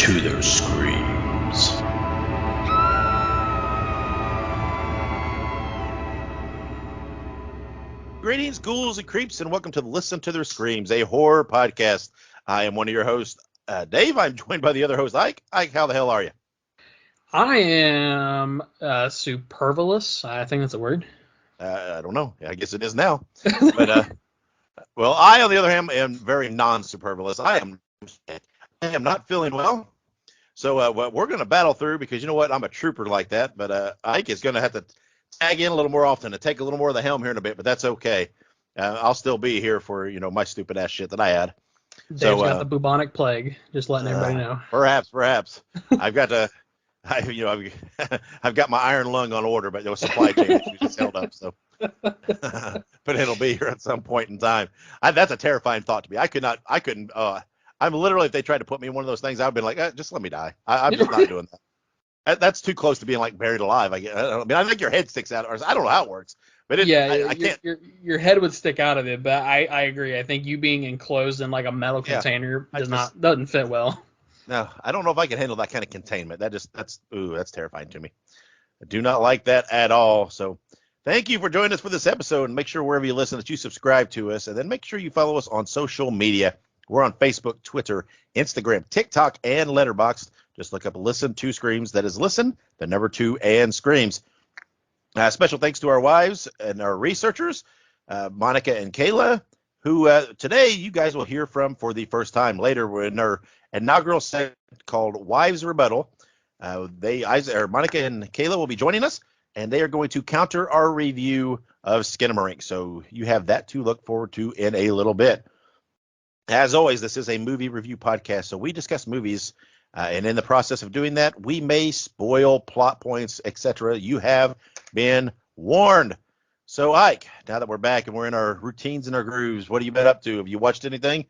to their screams. Greetings, ghouls and creeps, and welcome to Listen to Their Screams, a horror podcast. I am one of your hosts, Dave. I'm joined by the other host, Ike. Ike, how the hell are you? I am superfluous. I think that's a word. I don't know. I guess it is now. But well, I, on the other hand, am very non-superfluous. I am not feeling well. So we're going to battle through because you know what? I'm a trooper like that. But Ike is going to have to tag in a little more often and take a little more of the helm here in a bit. But that's okay. I'll still be here for my stupid ass shit that I had. Dave's got the bubonic plague. Just letting everybody know. Perhaps. I've got to. I've got my iron lung on order, but there was supply chain issues just held up. So, but it'll be here at some point in time. That's a terrifying thought to me. I couldn't. I'm literally, if they tried to put me in one of those things, I'd been like, just let me die. I'm just not doing that. That's too close to being like buried alive. I mean, I think your head sticks out, or I don't know how it works, but I can't. Your head would stick out of it, but I agree. I think you being enclosed in like a metal container doesn't fit well. No, I don't know if I can handle that kind of containment. That's terrifying to me. I do not like that at all. So thank you for joining us for this episode, and make sure wherever you listen that you subscribe to us, and then make sure you follow us on social media. We're on Facebook, Twitter, Instagram, TikTok, and Letterboxd. Just look up Listen to Screams. That is Listen, the number 2, and Screams. Special thanks to our wives and our researchers, Monica and Kayla, who today you guys will hear from for the first time. Later in our inaugural segment called Wives Rebuttal, Monica and Kayla will be joining us, and they are going to counter our review of Skinamarink. So you have that to look forward to in a little bit. As always, this is a movie review podcast, so we discuss movies, and in the process of doing that, we may spoil plot points, etc. You have been warned. So, Ike, now that we're back and we're in our routines and our grooves, what have you been up to? Have you watched anything?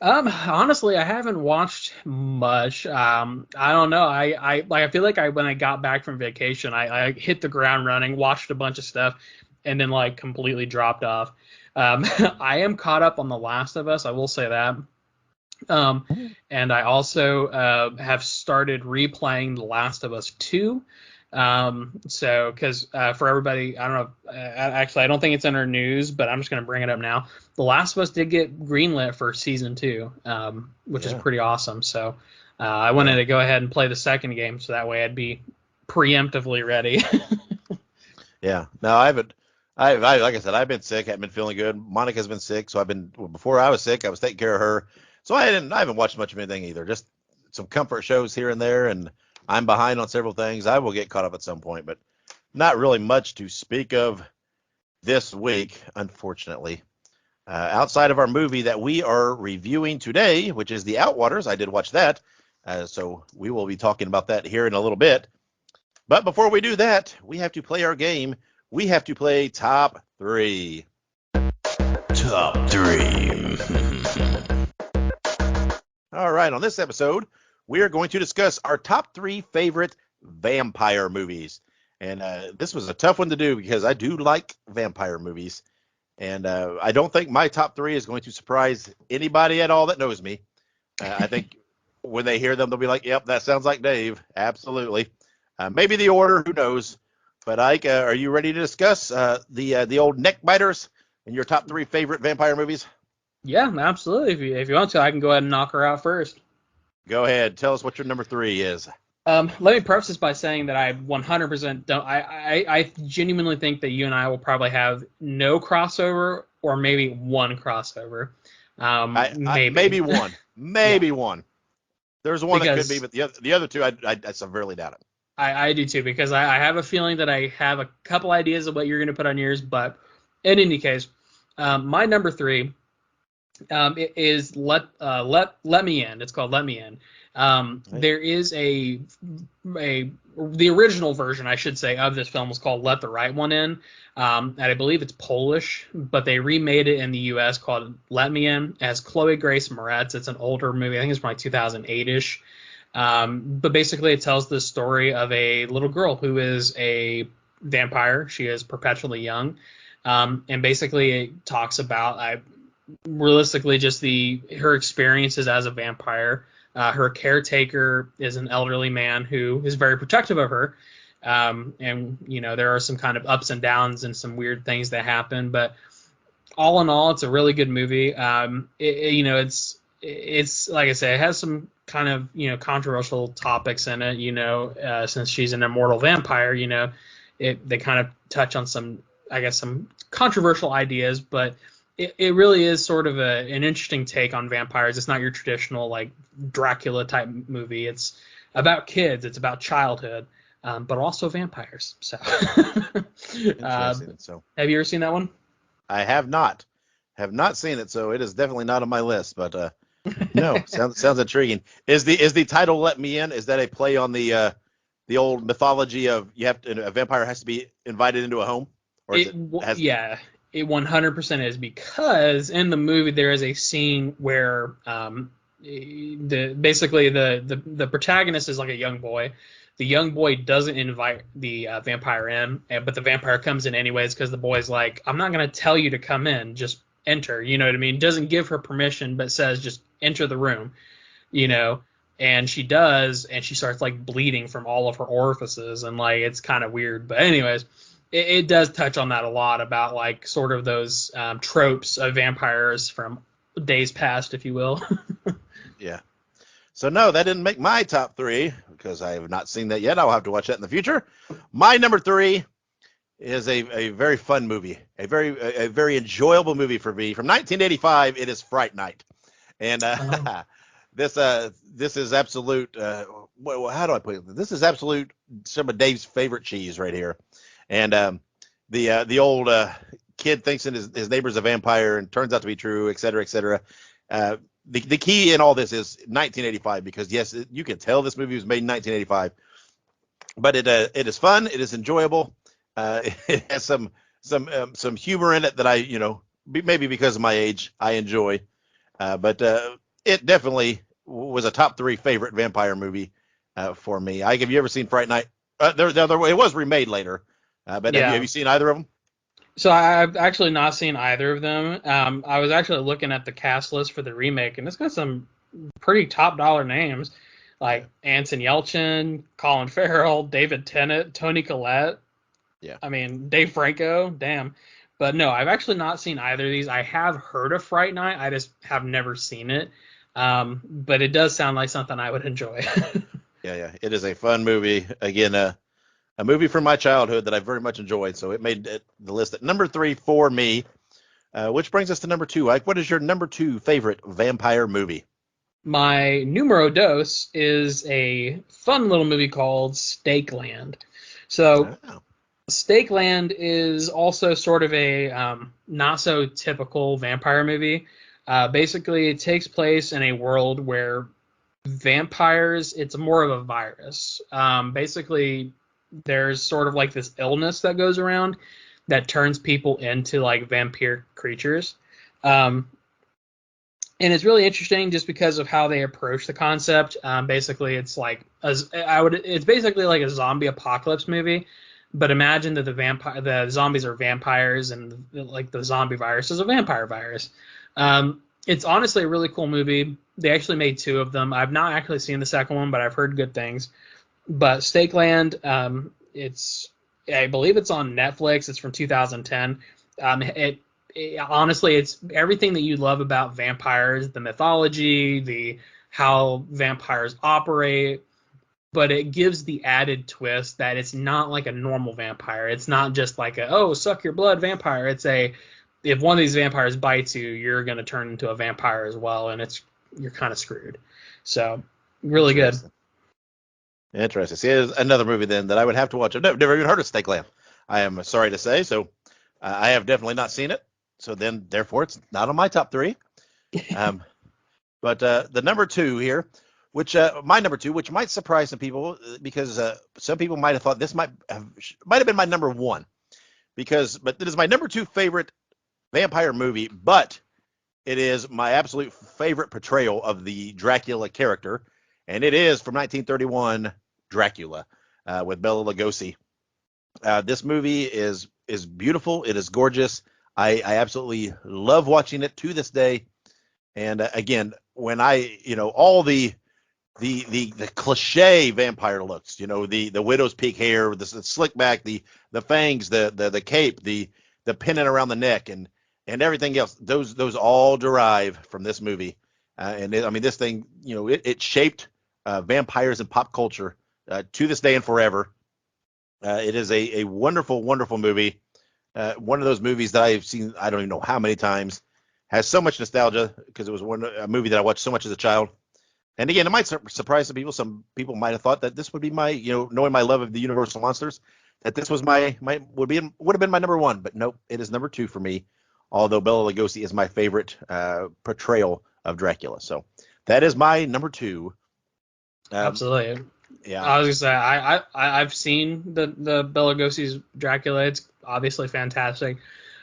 Honestly, I haven't watched much. I don't know. I feel like when I got back from vacation, I hit the ground running, watched a bunch of stuff, and then like completely dropped off. I am caught up on The Last of Us. I will say that. And I also have started replaying The Last of Us 2. So because for everybody, I don't know. Actually, I don't think it's in our news, but I'm just going to bring it up now. The Last of Us did get greenlit for season 2, which is pretty awesome. So I wanted to go ahead and play the second game, so that way I'd be preemptively ready. Yeah. No, I haven't. Like I said, I've been sick. I haven't been feeling good. Monica's been sick, so before I was sick, I was taking care of her. So I haven't watched much of anything either. Just some comfort shows here and there, and I'm behind on several things. I will get caught up at some point, but not really much to speak of this week, unfortunately. Outside of our movie that we are reviewing today, which is The Outwaters, I did watch that. So we will be talking about that here in a little bit. But before we do that, we have to play our game. We have to play Top 3. Top 3. All right, on this episode, we are going to discuss our top 3 favorite vampire movies. And this was a tough one to do because I do like vampire movies. And I don't think my top 3 is going to surprise anybody at all that knows me. I think when they hear them, they'll be like, yep, that sounds like Dave. Absolutely. Maybe the order, who knows. But Ike, are you ready to discuss the old neck biters and your top 3 favorite vampire movies? Yeah, absolutely. If you want to, I can go ahead and knock her out first. Go ahead. Tell us what your number 3 is. Let me preface this by saying that I 100% don't. I genuinely think that you and I will probably have no crossover, or maybe one crossover. Maybe one. Maybe one. There's one that could be, but the other 2, I severely doubt it. I do too, because I have a feeling that I have a couple ideas of what you're going to put on yours, but in any case, my number 3 is Let Me In. It's called Let Me In. There is the original version, I should say, of this film was called Let the Right One In, and I believe it's Polish, but they remade it in the U.S. called Let Me In. It has Chloe Grace Moretz. It's an older movie. I think it's from like 2008-ish. But basically it tells the story of a little girl who is a vampire. She is perpetually young. And basically it talks about realistically just her experiences as a vampire, Her caretaker is an elderly man who is very protective of her. And, there are some kind of ups and downs and some weird things that happen. But all in all, it's a really good movie. It's like I say, it has some kind of, controversial topics in it, since she's an immortal vampire, they kind of touch on some, I guess, some controversial ideas, but it really is sort of an interesting take on vampires. It's not your traditional like Dracula type movie. It's about kids. It's about childhood, but also vampires. So, Interesting. So, have you ever seen that one? I have not seen it, so it is definitely not on my list. But no, sounds intriguing. Is the title "Let Me In"? Is that a play on the old mythology of a vampire has to be invited into a home? Or Yeah, it 100% is, because in the movie there is a scene where basically the protagonist is like a young boy. The young boy doesn't invite the vampire in, but the vampire comes in anyways because the boy's like, I'm not going to tell you to come in, just enter. You know what I mean? Doesn't give her permission, but says just enter the room, and she does, and she starts like bleeding from all of her orifices, and like it's kind of weird. But anyways, it does touch on that a lot about like sort of those tropes of vampires from days past, if you will. Yeah. So no, that didn't make my top 3 because I have not seen that yet. I'll have to watch that in the future. My number 3 is a very fun movie, a very enjoyable movie for me from 1985. It is Fright Night, and this is absolute. How do I put it? This is absolute some of Dave's favorite cheese right here, and the old kid thinks his neighbor's a vampire and turns out to be true, et cetera, et cetera. The key in all this is 1985 because yes, you can tell this movie was made in 1985, but it is fun, it is enjoyable, it has some humor in it that I maybe because of my age I enjoy, but it definitely was a top 3 favorite vampire movie for me. Ike, have you ever seen Fright Night? It was remade later, but Yeah. have you seen either of them? So I've actually not seen either of them. I was actually looking at the cast list for the remake, and it's got some pretty top dollar names like Anson Yelchin, Colin Farrell, David Tennant, Toni Collette. Yeah. I mean, Dave Franco. Damn. But no, I've actually not seen either of these. I have heard of Fright Night. I just have never seen it. But it does sound like something I would enjoy. Yeah. It is a fun movie. Again, a movie from my childhood that I very much enjoyed, so it made the list at number 3 for me, which brings us to number 2. Ike, what is your number 2 favorite vampire movie? My numero dos is a fun little movie called Stakeland. So Stakeland is also sort of a not so typical vampire movie. Basically, it takes place in a world where vampires, it's more of a virus. Basically, there's sort of like this illness that goes around that turns people into like vampire creatures. And it's really interesting just because of how they approach the concept. Basically, it's like it's basically like a zombie apocalypse movie, but imagine that the zombies are vampires, and like the zombie virus is a vampire virus. It's honestly a really cool movie. They actually made 2 of them. I've not actually seen the second one, but I've heard good things. But Stakeland, I believe it's on Netflix. It's from 2010. Honestly, it's everything that you love about vampires, the mythology, how vampires operate, but it gives the added twist that it's not like a normal vampire. It's not just like suck your blood vampire. It's if one of these vampires bites you, you're going to turn into a vampire as well, and you're kind of screwed. So, really good. Interesting. See, here's another movie then that I would have to watch. I've never even heard of Stakeland. I am sorry to say, so I have definitely not seen it. So then, therefore, it's not on my top 3. But the number 2 here, my number 2, which might surprise some people because some people might have thought this might have been my number 1, but it is my number 2 favorite vampire movie, but it is my absolute favorite portrayal of the Dracula character, and it is from 1931, Dracula, with Bela Lugosi. This movie is beautiful. It is gorgeous. I absolutely love watching it to this day. And again, when all the the cliche vampire looks, the widow's peak hair, the slick back, the fangs, the cape, the pennant around the neck, and everything else. Those all derive from this movie, I mean, this thing, it shaped vampires and pop culture to this day and forever. It is a wonderful, wonderful movie. One of those movies that I've seen, I don't even know how many times. Has so much nostalgia because it was a movie that I watched so much as a child. And again, it might surprise some people. Some people might have thought that this would be my, knowing my love of the Universal monsters, that this was would have been my number one. But nope, it is number two for me. Although Bela Lugosi is my favorite portrayal of Dracula, so that is my number two. Absolutely. Yeah. I was gonna say I've seen the Bela Lugosi's Dracula. It's obviously fantastic.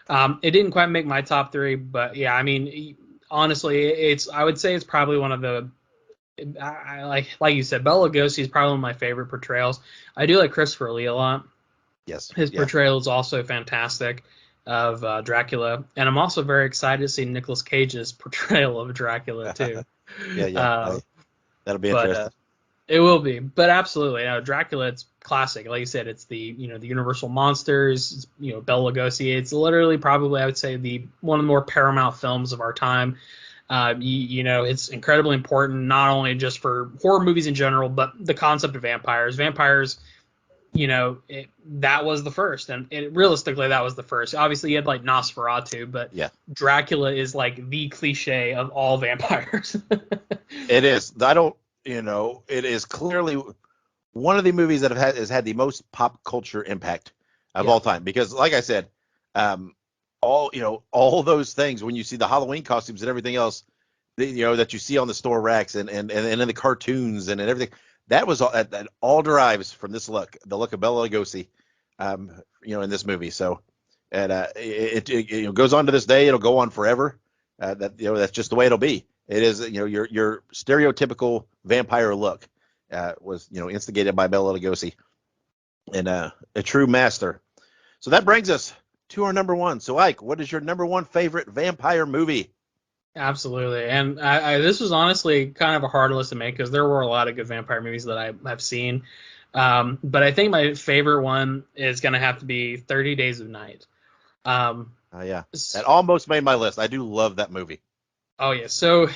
It didn't quite make my top three, but yeah, I mean, honestly, I would say it's probably one of the. Like you said, Bela Lugosi is probably one of my favorite portrayals. I do like Christopher Lee a lot. Yes. His portrayal is also fantastic of Dracula, and I'm also very excited to see Nicolas Cage's portrayal of Dracula too. Yeah. That'll be But interesting. it will be. But absolutely, Dracula, it's classic. Like you said, it's the the Universal monsters. It's, Bela Lugosi. It's literally probably, I would say, one of the more paramount films of our time. It's incredibly important, not only just for horror movies in general, but the concept of vampires. Vampires, that was the first, and realistically, that was the first. Obviously, you had like Nosferatu, but Yeah, Dracula is like the cliche of all vampires. it is. It is clearly one of the movies that has had the most pop culture impact of all time. Because, like I said, all those things, when you see the Halloween costumes and everything else, that you see on the store racks and in the cartoons and everything, that all derives from this look, the look of Bela Lugosi, in this movie. So, and it goes on to this day. It'll go on forever. That's just the way it'll be. It is, your stereotypical vampire look was, instigated by Bela Lugosi, and a true master. So that brings us to our number one. So, Ike, what is your number one favorite vampire movie? Absolutely, and this was honestly kind of a hard list to make because there were a lot of good vampire movies that I have seen, but I think my favorite one is going to have to be 30 Days of Night. Yeah, that almost made my list. I do love that movie. Oh yeah, so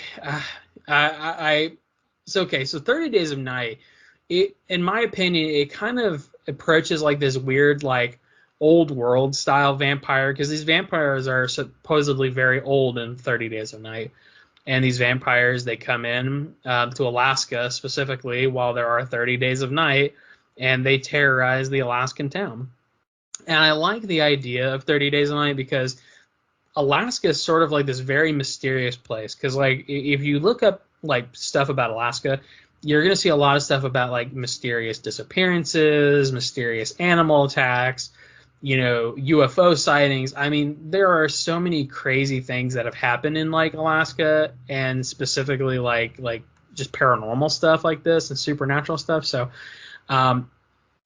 so 30 Days of Night, in my opinion, it kind of approaches like this weird like old world style vampire, because these vampires are supposedly very old in 30 Days of Night, and these vampires, they come in to Alaska specifically while there are 30 days of night, and they terrorize the Alaskan town. And I like the idea of 30 Days of Night because Alaska is sort of like this very mysterious place. Because like if you look up like stuff about Alaska, you're gonna see a lot of stuff about like mysterious disappearances, mysterious animal attacks, UFO sightings. I mean, there are so many crazy things that have happened in like Alaska, and specifically like just paranormal stuff like this and supernatural stuff. So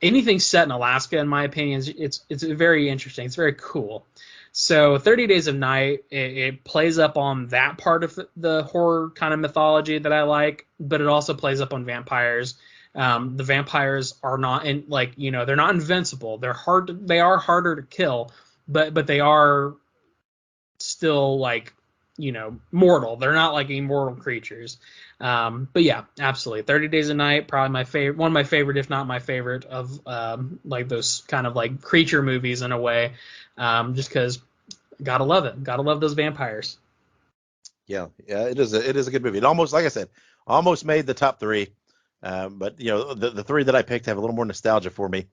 anything set in Alaska, in my opinion, it's very interesting. It's very cool. So 30 Days of Night, it plays up on that part of the horror kind of mythology that I like, but it also plays up on vampires. The vampires are not they're not invincible. They are harder to kill, but they are still like, mortal. They're not like immortal creatures. But yeah, absolutely. 30 Days of Night, probably one of my favorite, if not my favorite, of like those kind of like creature movies in a way. Just because gotta love it. Gotta love those vampires. Yeah, it is a good movie. It almost, like I said, almost made the top three. But the three that I picked have a little more nostalgia for me.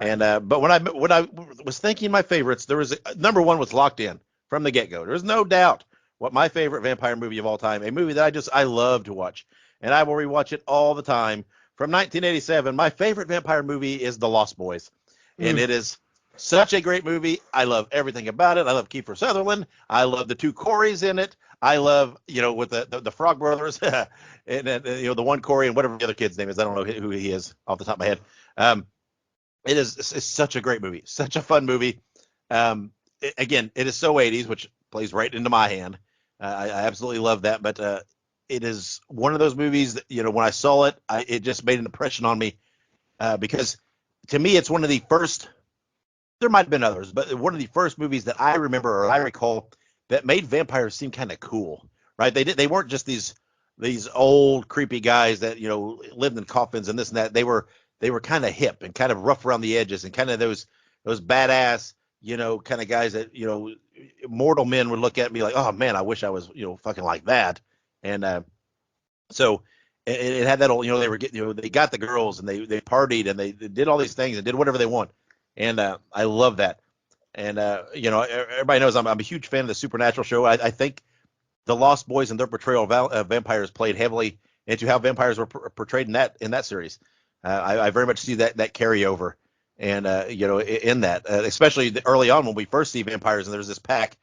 And but when I was thinking my favorites, there was number one was locked in from the get-go. There's no doubt what my favorite vampire movie of all time, a movie that I love to watch, and I will rewatch it all the time. From 1987, my favorite vampire movie is The Lost Boys, and it is such a great movie. I love everything about it. I love Kiefer Sutherland. I love the two Coreys in it. I love, with the Frog Brothers, and the one Corey and whatever the other kid's name is. I don't know who he is off the top of my head. It's such a great movie, such a fun movie. Again, it is so 80s, which plays right into my hand. I absolutely love that. But it is one of those movies that, when I saw it, it just made an impression on me, because to me, it's one of the first. There might have been others, but one of the first movies that I remember or I recall that made vampires seem kind of cool, right? They weren't just these old creepy guys that lived in coffins and this and that. They were kind of hip and kind of rough around the edges and kind of those badass, kind of guys that mortal men would look at and be like, oh man, I wish I was fucking like that. And so it had that old, they were getting, they got the girls and they partied and they did all these things and did whatever they want. And I love that. And everybody knows I'm a huge fan of the Supernatural show. I think the Lost Boys and their portrayal of vampires played heavily into how vampires were portrayed in that series. I very much see that carryover, and in that, especially early on when we first see vampires, and there's this pack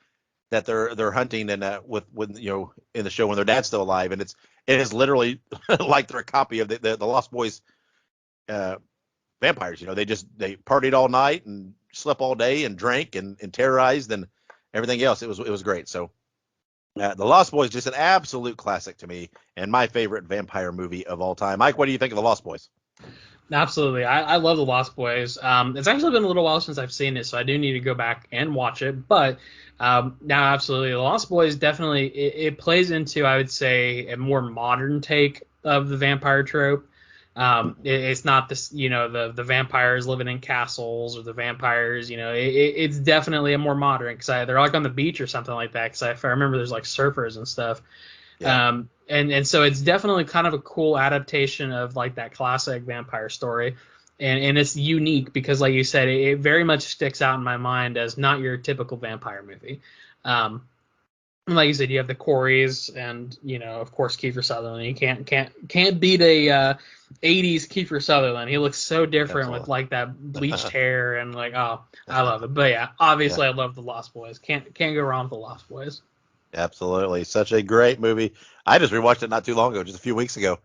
that they're hunting, and with in the show when their dad's still alive, and it is literally like they're a copy of the Lost Boys vampires. They partied all night and slept all day and drank and terrorized and everything else. It was great. So The Lost Boys, just an absolute classic to me and my favorite vampire movie of all time. Mike, what do you think of The Lost Boys? Absolutely. I love The Lost Boys. It's actually been a little while since I've seen it, so I do need to go back and watch it. But now, absolutely, The Lost Boys definitely, it plays into, I would say, a more modern take of the vampire trope. It's not this, the vampires living in castles or the vampires, it's definitely a more modern, because they're like on the beach or something like that. Because if I remember, there's like surfers and stuff. Yeah. And so it's definitely kind of a cool adaptation of like that classic vampire story. And it's unique because, like you said, it very much sticks out in my mind as not your typical vampire movie. Like you said, you have the Coreys and, of course, Kiefer Sutherland. You can't beat a 80s Kiefer Sutherland. He looks so different. Absolutely. With like that bleached hair and like, oh, I love it. But yeah, obviously I love The Lost Boys. Can't go wrong with The Lost Boys. Absolutely. Such a great movie. I just rewatched it not too long ago, just a few weeks ago,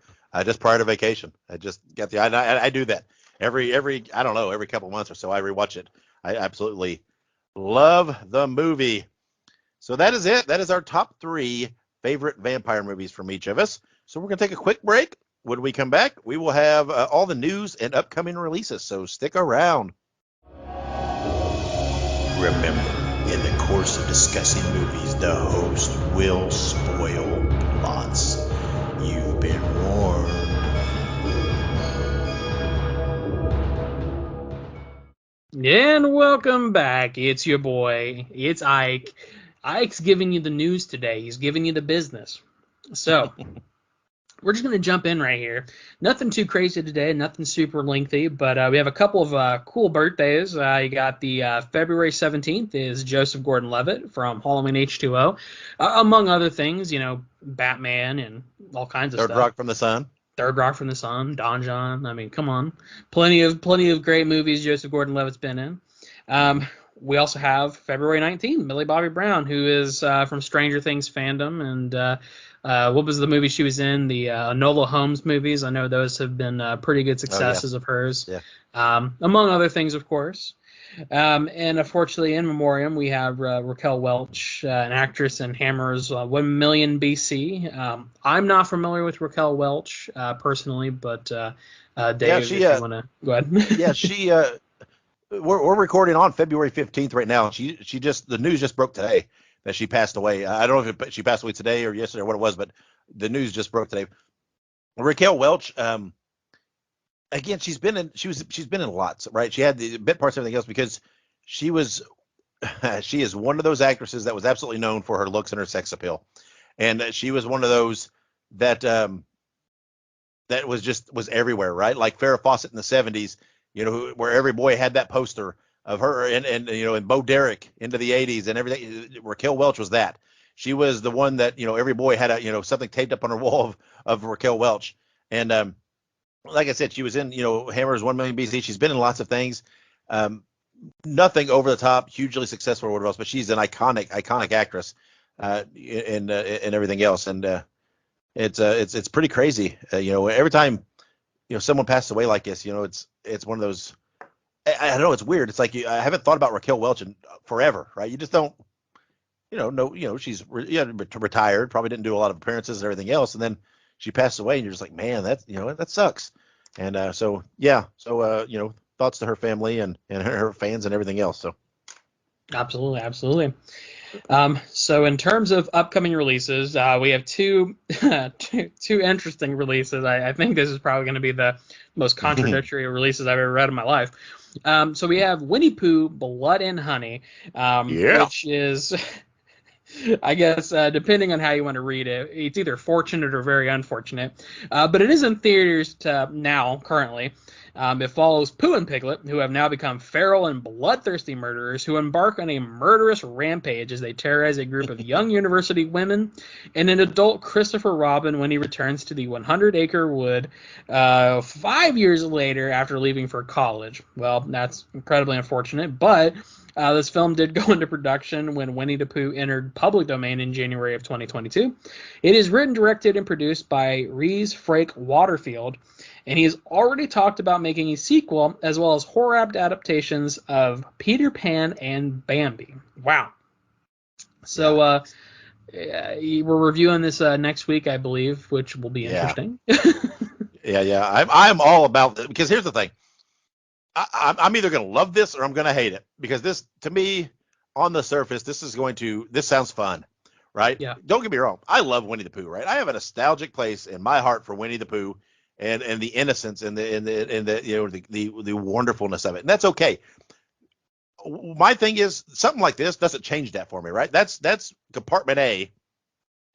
just prior to vacation. I just got I do that every I don't know, every couple months or so I rewatch it. I absolutely love the movie. So that is it. That is our top 3 favorite vampire movies from each of us. So we're going to take a quick break. When we come back, we will have all the news and upcoming releases. So stick around. Remember, in the course of discussing movies, the host will spoil plots. You've been warned. And welcome back. It's your boy. It's Ike. Ike's giving you the news today. He's giving you the business. So we're just going to jump in right here. Nothing too crazy today, nothing super lengthy, but we have a couple of cool birthdays. You got the February 17th is Joseph Gordon-Levitt from Halloween H2O, among other things, Batman and all kinds of stuff. Third Rock from the Sun. Third Rock from the Sun, Don John. I mean, come on. Plenty of great movies Joseph Gordon-Levitt's been in. We also have February 19th, Millie Bobby Brown, who is from Stranger Things fandom. And what was the movie she was in? The Enola Holmes movies. I know those have been pretty good successes of hers. Yeah. Among other things, of course. And unfortunately, in memoriam, we have Raquel Welch, an actress in Hammer's 1 Million BC. I'm not familiar with Raquel Welch personally, but Dave, if you want to go ahead. Yeah, she. We're recording on February 15th right now. She just, the news just broke today that she passed away. I don't know if she passed away today or yesterday or what it was, but the news just broke today. Raquel Welch. Again, she's been in lots, right? She had the bit parts and everything else because she is one of those actresses that was absolutely known for her looks and her sex appeal. And she was one of those that that was everywhere, right? Like Farrah Fawcett in the 70s, where every boy had that poster of her, and Bo Derek into the 80s and everything. Raquel Welch was that. She was the one that, every boy had something taped up on her wall of Raquel Welch. And like I said, she was in, Hammer's 1 Million BC. She's been in lots of things. Nothing over the top, hugely successful or whatever else, but she's an iconic actress, and everything else. And it's pretty crazy. Every time, someone passes away like this, it's one of those. I don't know. It's weird. It's like I haven't thought about Raquel Welch in forever, right? You just don't. she's retired, probably didn't do a lot of appearances and everything else, and then she passed away, and you're just like, man, that sucks. And thoughts to her family and her fans and everything else. So Absolutely. So in terms of upcoming releases, we have two interesting releases. I think this is probably going to be the most contradictory releases I've ever read in my life. So we have Winnie Pooh, Blood and Honey, which is, I guess, depending on how you want to read it, it's either fortunate or very unfortunate. But it is in theaters currently. It follows Pooh and Piglet, who have now become feral and bloodthirsty murderers who embark on a murderous rampage as they terrorize a group of young university women and an adult Christopher Robin when he returns to the 100-acre wood 5 years later after leaving for college. Well, that's incredibly unfortunate, but this film did go into production when Winnie the Pooh entered public domain in January of 2022. It is written, directed, and produced by Rhys Frake Waterfield, and he has already talked about making a sequel as well as horror adaptations of Peter Pan and Bambi. Wow. So we're reviewing this next week, I believe, which will be interesting. Yeah. I'm all about it, because here's the thing. I'm either going to love this or I'm going to hate it, because this, to me, on the surface, this sounds fun, right? Yeah. Don't get me wrong. I love Winnie the Pooh, right? I have a nostalgic place in my heart for Winnie the Pooh and the innocence and the wonderfulness of it. And that's okay. My thing is, something like this doesn't change that for me, right? That's compartment A.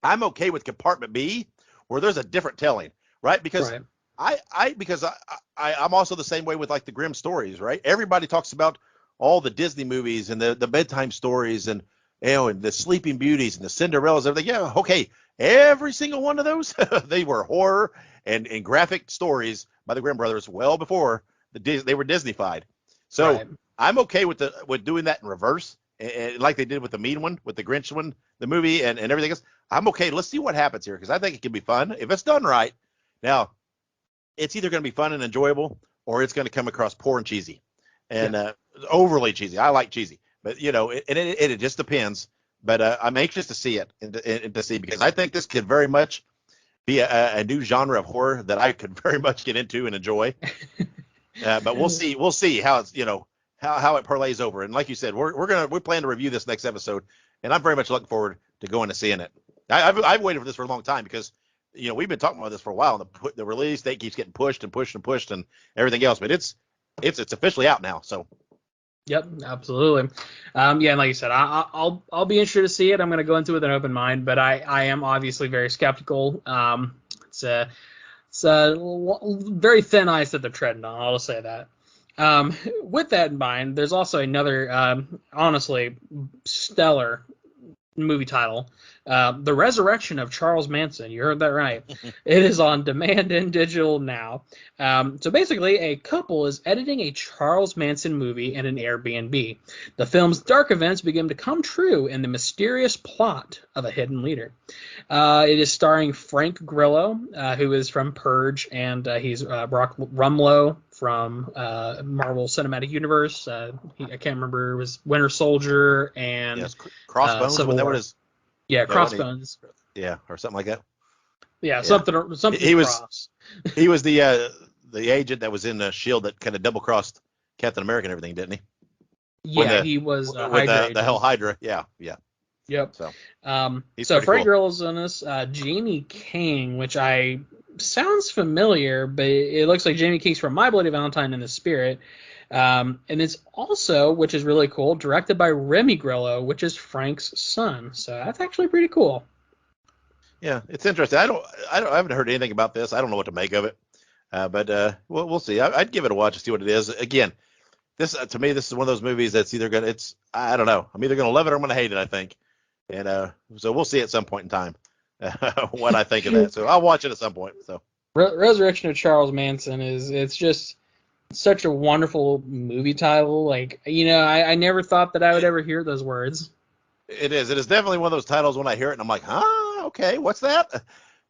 I'm okay with compartment B, where there's a different telling, right? Because I'm also the same way with like the Grimm stories, right? Everybody talks about all the Disney movies and the bedtime stories and and the Sleeping Beauties and the Cinderellas, everything. Yeah, okay. Every single one of those, they were horror and graphic stories by the Grimm brothers well before they were Disneyfied. So I'm okay with doing that in reverse, and like they did with the mean one, with the Grinch one, the movie, and everything else. I'm okay. Let's see what happens here, because I think it can be fun if it's done right. Now, it's either going to be fun and enjoyable, or it's going to come across poor and cheesy, and overly cheesy. I like cheesy, but it just depends. But I'm anxious to see it and to see, because I think this could very much be a new genre of horror that I could very much get into and enjoy. But we'll see how it's how it parlays over. And like you said, we plan to review this next episode, and I'm very much looking forward to going and seeing it. I've waited for this for a long time, because we've been talking about this for a while, and the release date keeps getting pushed and everything else. But it's officially out now. So. Yep, absolutely. And like you said, I'll be interested to see it. I'm going to go into it with an open mind, but I am obviously very skeptical. It's very thin ice that they're treading on. I'll just say that. With that in mind, there's also another honestly stellar movie title, The Resurrection of Charles Manson. You heard that right. It is on demand and digital now. So basically, a couple is editing a Charles Manson movie in an Airbnb. The film's dark events begin to come true in the mysterious plot of a hidden leader. It is starring Frank Grillo, who is from Purge, and he's Brock Rumlow from Marvel Cinematic Universe. I can't remember, it was Winter Soldier and Crossbones. Civil War. Crossbones. Or something like that. Something. He was he was the agent that was in S.H.I.E.L.D. that kind of double crossed Captain America and everything, didn't he? Yeah, he was with the Hell Hydra. Yeah. Yep. So Frank Grillo's in this. Jamie King, which sounds familiar, but it looks like Jamie King's from My Bloody Valentine and The Spirit. And it's also, which is really cool, directed by Remy Grillo, which is Frank's son. So that's actually pretty cool. Yeah, it's interesting. I haven't heard anything about this. I don't know what to make of it. But we'll see. I'd give it a watch to see what it is. Again, this to me, this is one of those movies that's I don't know. I'm either gonna love it or I'm gonna hate it, I think. And so we'll see at some point in time what I think of that. So I'll watch it at some point. So Resurrection of Charles Manson it's just such a wonderful movie title. Like, I never thought that I would ever hear those words. It is. It is definitely one of those titles when I hear it and I'm like, okay, what's that?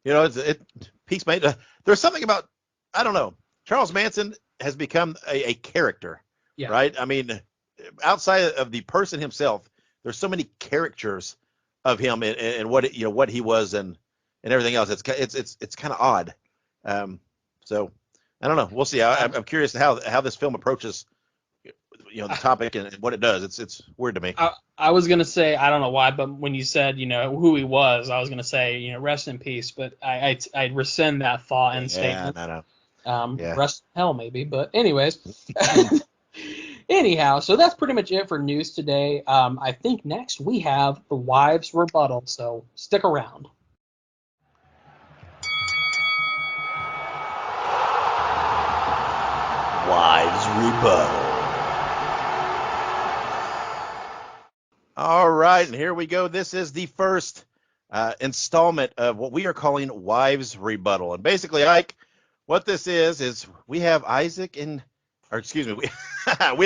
It piques my. There's something about, I don't know. Charles Manson has become a character, right? I mean, outside of the person himself, there's so many characters of him and what he was and everything else. It's kind of odd. So I don't know. We'll see. I'm curious how this film approaches the topic and what it does. It's weird to me. I was gonna say, I don't know why, but when you said who he was, I was gonna say rest in peace, but I rescind that thought and statement. No. Yeah. Rest in hell maybe, but anyways. Anyhow, so that's pretty much it for news today. I think next we have the wives' rebuttal, so stick around. Wives' rebuttal. All right, and here we go. This is the first installment of what we are calling Wives' Rebuttal. And basically, Ike, what this is we have we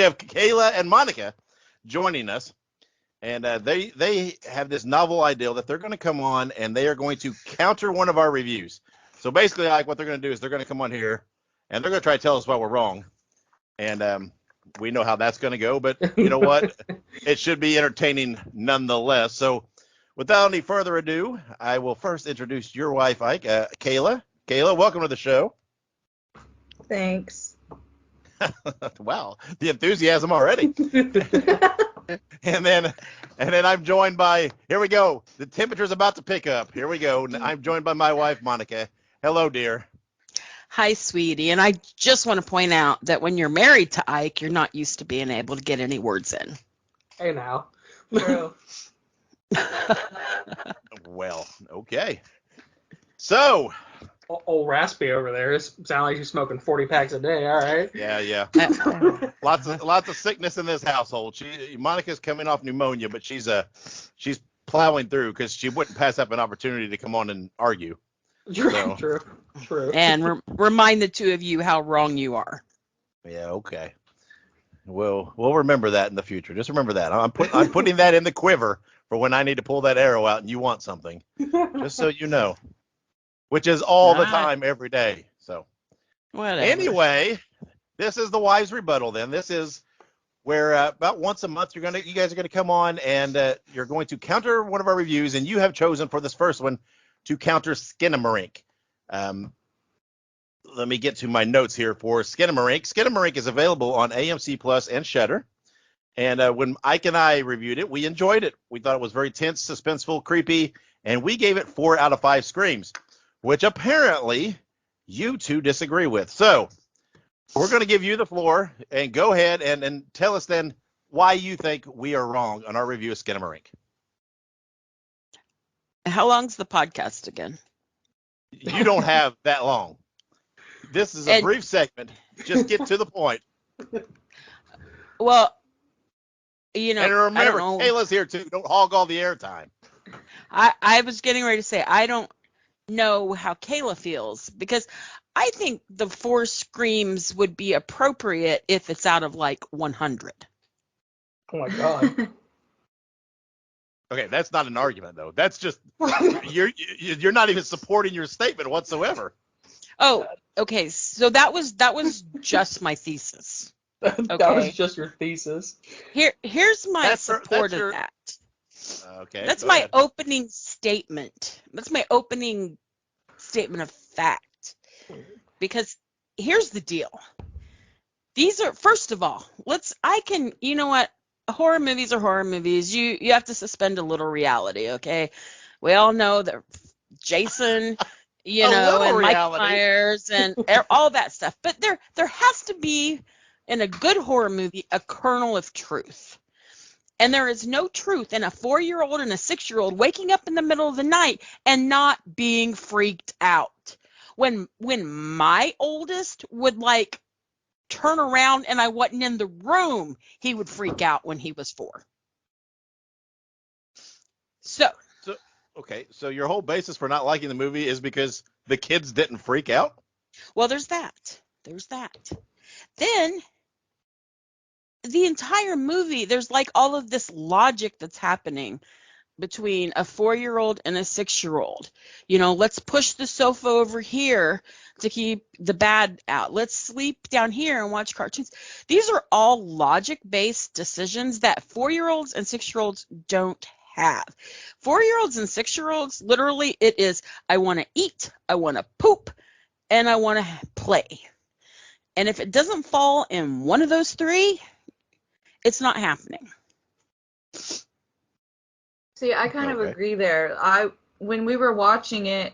have Kayla and Monica joining us, and they have this novel idea that they're going to come on and they are going to counter one of our reviews. So basically, Ike, what they're going to do is they're going to come on here and they're going to try to tell us why we're wrong. And we know how that's going to go, but you know what? It should be entertaining nonetheless. So without any further ado, I will first introduce your wife, Ike, Kayla. Kayla, welcome to the show. Thanks. Wow, the enthusiasm already. and then I'm joined by, here we go. The temperature's about to pick up. Here we go. I'm joined by my wife, Monica. Hello, dear. Hi, sweetie. And I just want to point out that when you're married to Ike, you're not used to being able to get any words in. Hey, now. True. Well, okay. So. Old Raspy over there. It sounds like she's smoking 40 packs a day. All right. Yeah. Lots of sickness in this household. Monica's coming off pneumonia, but she's plowing through because she wouldn't pass up an opportunity to come on and argue. True. And remind the two of you how wrong you are. Yeah, okay. We'll remember that in the future. Just remember that. I'm putting that in the quiver for when I need to pull that arrow out and you want something. Just so you know. Which is all the time, every day. So whatever. Anyway, this is the wives' rebuttal then. This is where about once a month you guys are gonna come on and you're going to counter one of our reviews, and you have chosen for this first one to counter Skinamarink. Let me get to my notes here for Skinamarink. Skinamarink is available on AMC Plus and Shudder. And when Ike and I reviewed it, we enjoyed it. We thought it was very tense, suspenseful, creepy, and we gave it 4 out of 5 screams, which apparently you two disagree with. So we're going to give you the floor and go ahead and tell us then why you think we are wrong on our review of Skinamarink. How long's the podcast again? You don't have that long. This is a brief segment. Just get to the point. Well, and remember, Kayla's here too. Don't hog all the airtime. I was getting ready to say, I don't know how Kayla feels, because I think the 4 screams would be appropriate if it's out of like 100. Oh my God. Okay, that's not an argument though. That's just you're not even supporting your statement whatsoever. Oh, okay. So that was just my thesis. That was just your thesis. Here's my support of that. Okay. That's my opening statement. That's my opening statement of fact. Because here's the deal. These are, first of all, you know what? Horror movies are horror movies. You have to suspend a little reality, okay? We all know that Jason, and Mike Myers and all that stuff. But there has to be, in a good horror movie, a kernel of truth. And there is no truth in a 4-year-old and a 6-year-old waking up in the middle of the night and not being freaked out. When my oldest would turn around and I wasn't in the room, he would freak out when he was 4. So okay, so your whole basis for not liking the movie is because the kids didn't freak out? Well, there's that. Then the entire movie, there's all of this logic that's happening between a 4-year-old and a 6-year-old. Let's push the sofa over here to keep the bad out. Let's sleep down here and watch cartoons. These are all logic-based decisions that 4-year-olds and 6-year-olds don't have. 4-year-olds and 6-year-olds, literally, it is, I want to eat, I want to poop, and I want to play. And if it doesn't fall in one of those three, it's not happening. See, I kind of Okay. agree there. When we were watching it,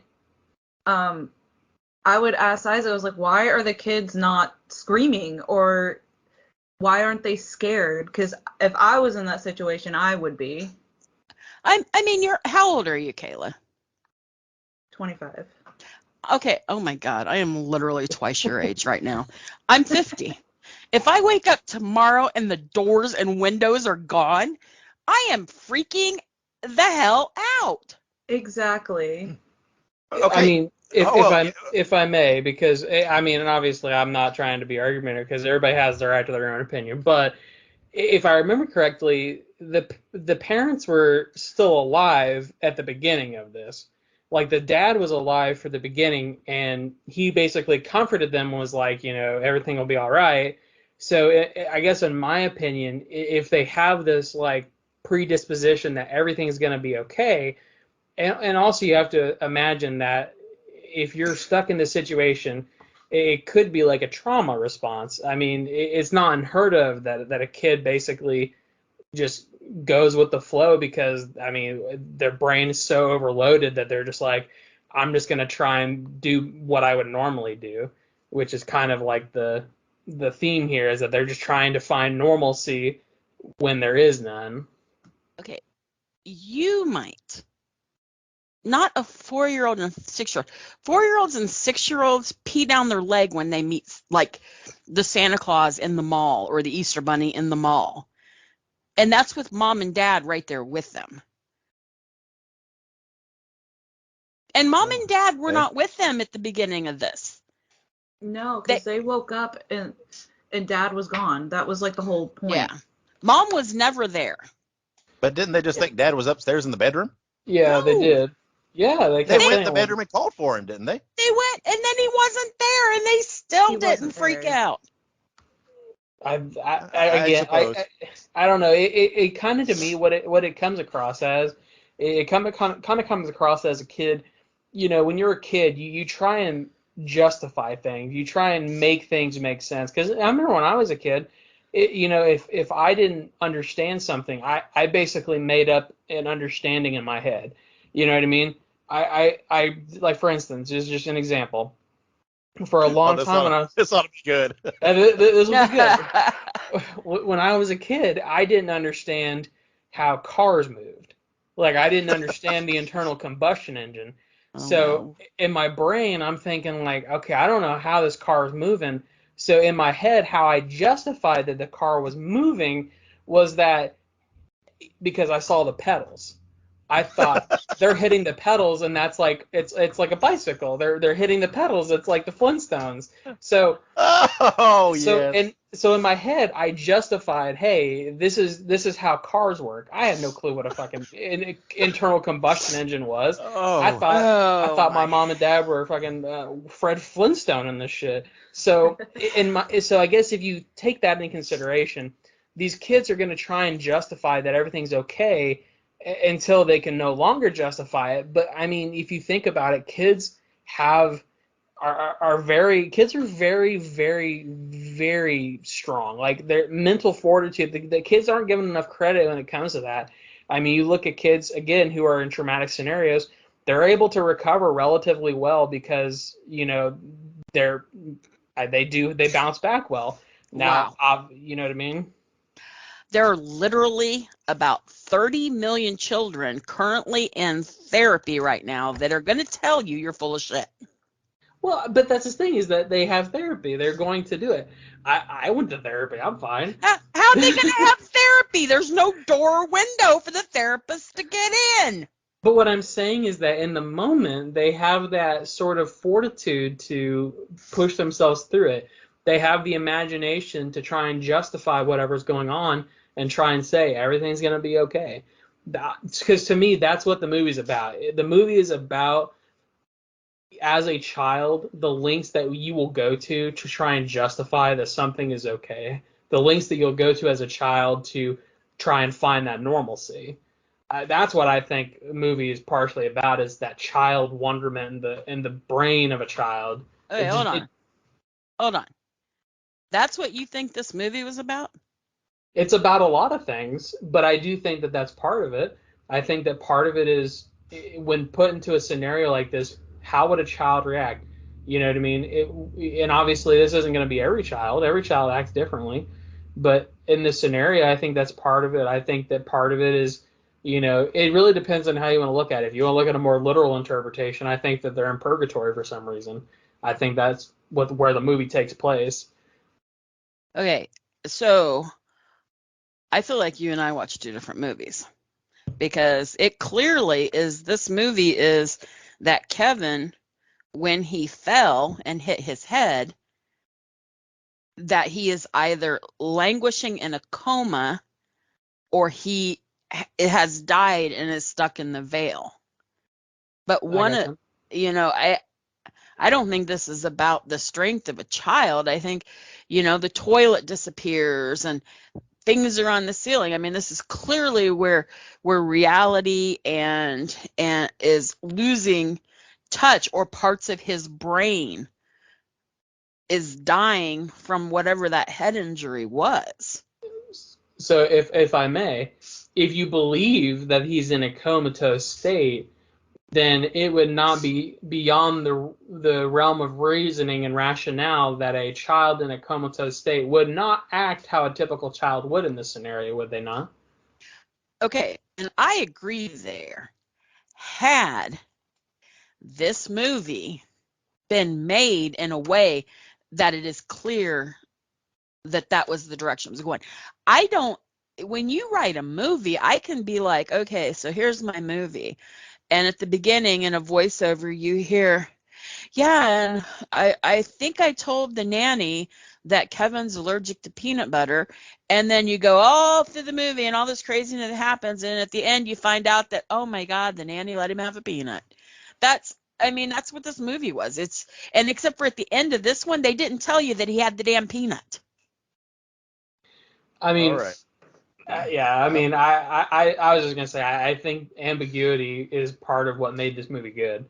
I would ask Isa, I was like, why are the kids not screaming, or why aren't they scared? Because if I was in that situation, I would be. I mean, how old are you, Kayla? 25. Okay. Oh my God. I am literally twice your age right now. I'm 50. If I wake up tomorrow and the doors and windows are gone, I am freaking the hell out. Exactly. Okay. I mean, Oh, well, if I may, because I mean, and obviously I'm not trying to be argumentative because everybody has the right to their own opinion, but if I remember correctly, the parents were still alive at the beginning of this. Like the dad was alive for the beginning, and he basically comforted them, was like, everything will be all right. So I guess in my opinion, if they have this like predisposition that everything's going to be okay, and also you have to imagine that if you're stuck in this situation, it could be like a trauma response. I mean, it's not unheard of that a kid basically just goes with the flow because, I mean, their brain is so overloaded that they're just like, I'm just going to try and do what I would normally do, which is kind of like the theme here, is that they're just trying to find normalcy when there is none. Okay. You might. Not a 4-year-old and a 6-year-old. 4-year-olds and 6-year-olds pee down their leg when they meet, like, the Santa Claus in the mall or the Easter Bunny in the mall. And that's with mom and dad right there with them. And mom and dad were Okay. not with them at the beginning of this. No, because they woke up and dad was gone. That was like the whole point. Yeah. Mom was never there. but didn't they just think Dad was upstairs in the bedroom? Yeah, No. they did. Yeah, they They kept went in saying, the bedroom and called for him, didn't they? They went, and then he wasn't there, and they still He didn't wasn't freak there. out. I suppose. I don't know. It kind of, to me, what it comes across as, it kind of comes across as a kid. When you're a kid, you try and justify things. You try and make things make sense. Because I remember when I was a kid, if I didn't understand something, I basically made up an understanding in my head. You know what I mean? I like, for instance, this is just an example. For a long time when I was, this ought to be good. this will be good. When I was a kid, I didn't understand how cars moved. Like, I didn't understand the internal combustion engine. Oh, So in my brain, I'm thinking like, okay, I don't know how this car is moving. So in my head, how I justified that the car was moving was that because I saw the pedals. I thought they're hitting the pedals, and that's like it's like a bicycle. They're hitting the pedals. It's like the Flintstones. So Oh, yes. and so in my head, I justified, hey, this is how cars work. I had no clue what a fucking internal combustion engine was. I thought my mom and dad were fucking Fred Flintstone in this shit. So so I guess if you take that into consideration, these kids are going to try and justify that everything's okay until they can no longer justify it. But I mean, if you think about it, kids are very very, very, very strong. Like, their mental fortitude, the kids aren't given enough credit when it comes to that. I mean, you look at kids again who are in traumatic scenarios, they're able to recover relatively well because they bounce back well. Now, you know what I mean? There are literally about 30 million children currently in therapy right now that are going to tell you you're full of shit. Well, but that's the thing, is that they have therapy. They're going to do it. I went to therapy. I'm fine. How are they going to have therapy? There's no door or window for the therapist to get in. But what I'm saying is that in the moment, they have that sort of fortitude to push themselves through it. They have the imagination to try and justify whatever's going on and try and say everything's going to be okay. Because to me, that's what the movie's about. The movie is about, as a child, the lengths that you will go to try and justify that something is okay. The lengths that you'll go to as a child to try and find that normalcy. that's what I think the movie is partially about, is that child wonderment in the brain of a child. Okay, hold on. That's what you think this movie was about? It's about a lot of things, but I do think that that's part of it. I think that part of it is, when put into a scenario like this, how would a child react? You know what I mean? And obviously, this isn't going to be every child. Every child acts differently. But in this scenario, I think that's part of it. I think that part of it is, it really depends on how you want to look at it. If you want to look at a more literal interpretation, I think that they're in purgatory for some reason. I think that's where the movie takes place. Okay, so I feel like you and I watched two different movies, because it clearly is, this movie is that Kevin, when he fell and hit his head, that he is either languishing in a coma or he has died and is stuck in the veil. But I don't think this is about the strength of a child. I think, the toilet disappears and things are on the ceiling. I mean, this is clearly where reality and is losing touch, or parts of his brain is dying from whatever that head injury was. So if I may, if you believe that he's in a comatose state, then it would not be beyond the realm of reasoning and rationale that a child in a comatose state would not act how a typical child would in this scenario, would they not? Okay, and I agree there. Had this movie been made in a way that it is clear that was the direction it was going. When you write a movie, I can be like, okay, so here's my movie. And at the beginning, in a voiceover, you hear, yeah, and I think I told the nanny that Kevin's allergic to peanut butter. And then you go all through the movie and all this craziness happens. And at the end, you find out that, oh my God, the nanny let him have a peanut. That's what this movie was. And except for at the end of this one, they didn't tell you that he had the damn peanut. I mean, All right. yeah, I mean, I was just gonna say, I think ambiguity is part of what made this movie good.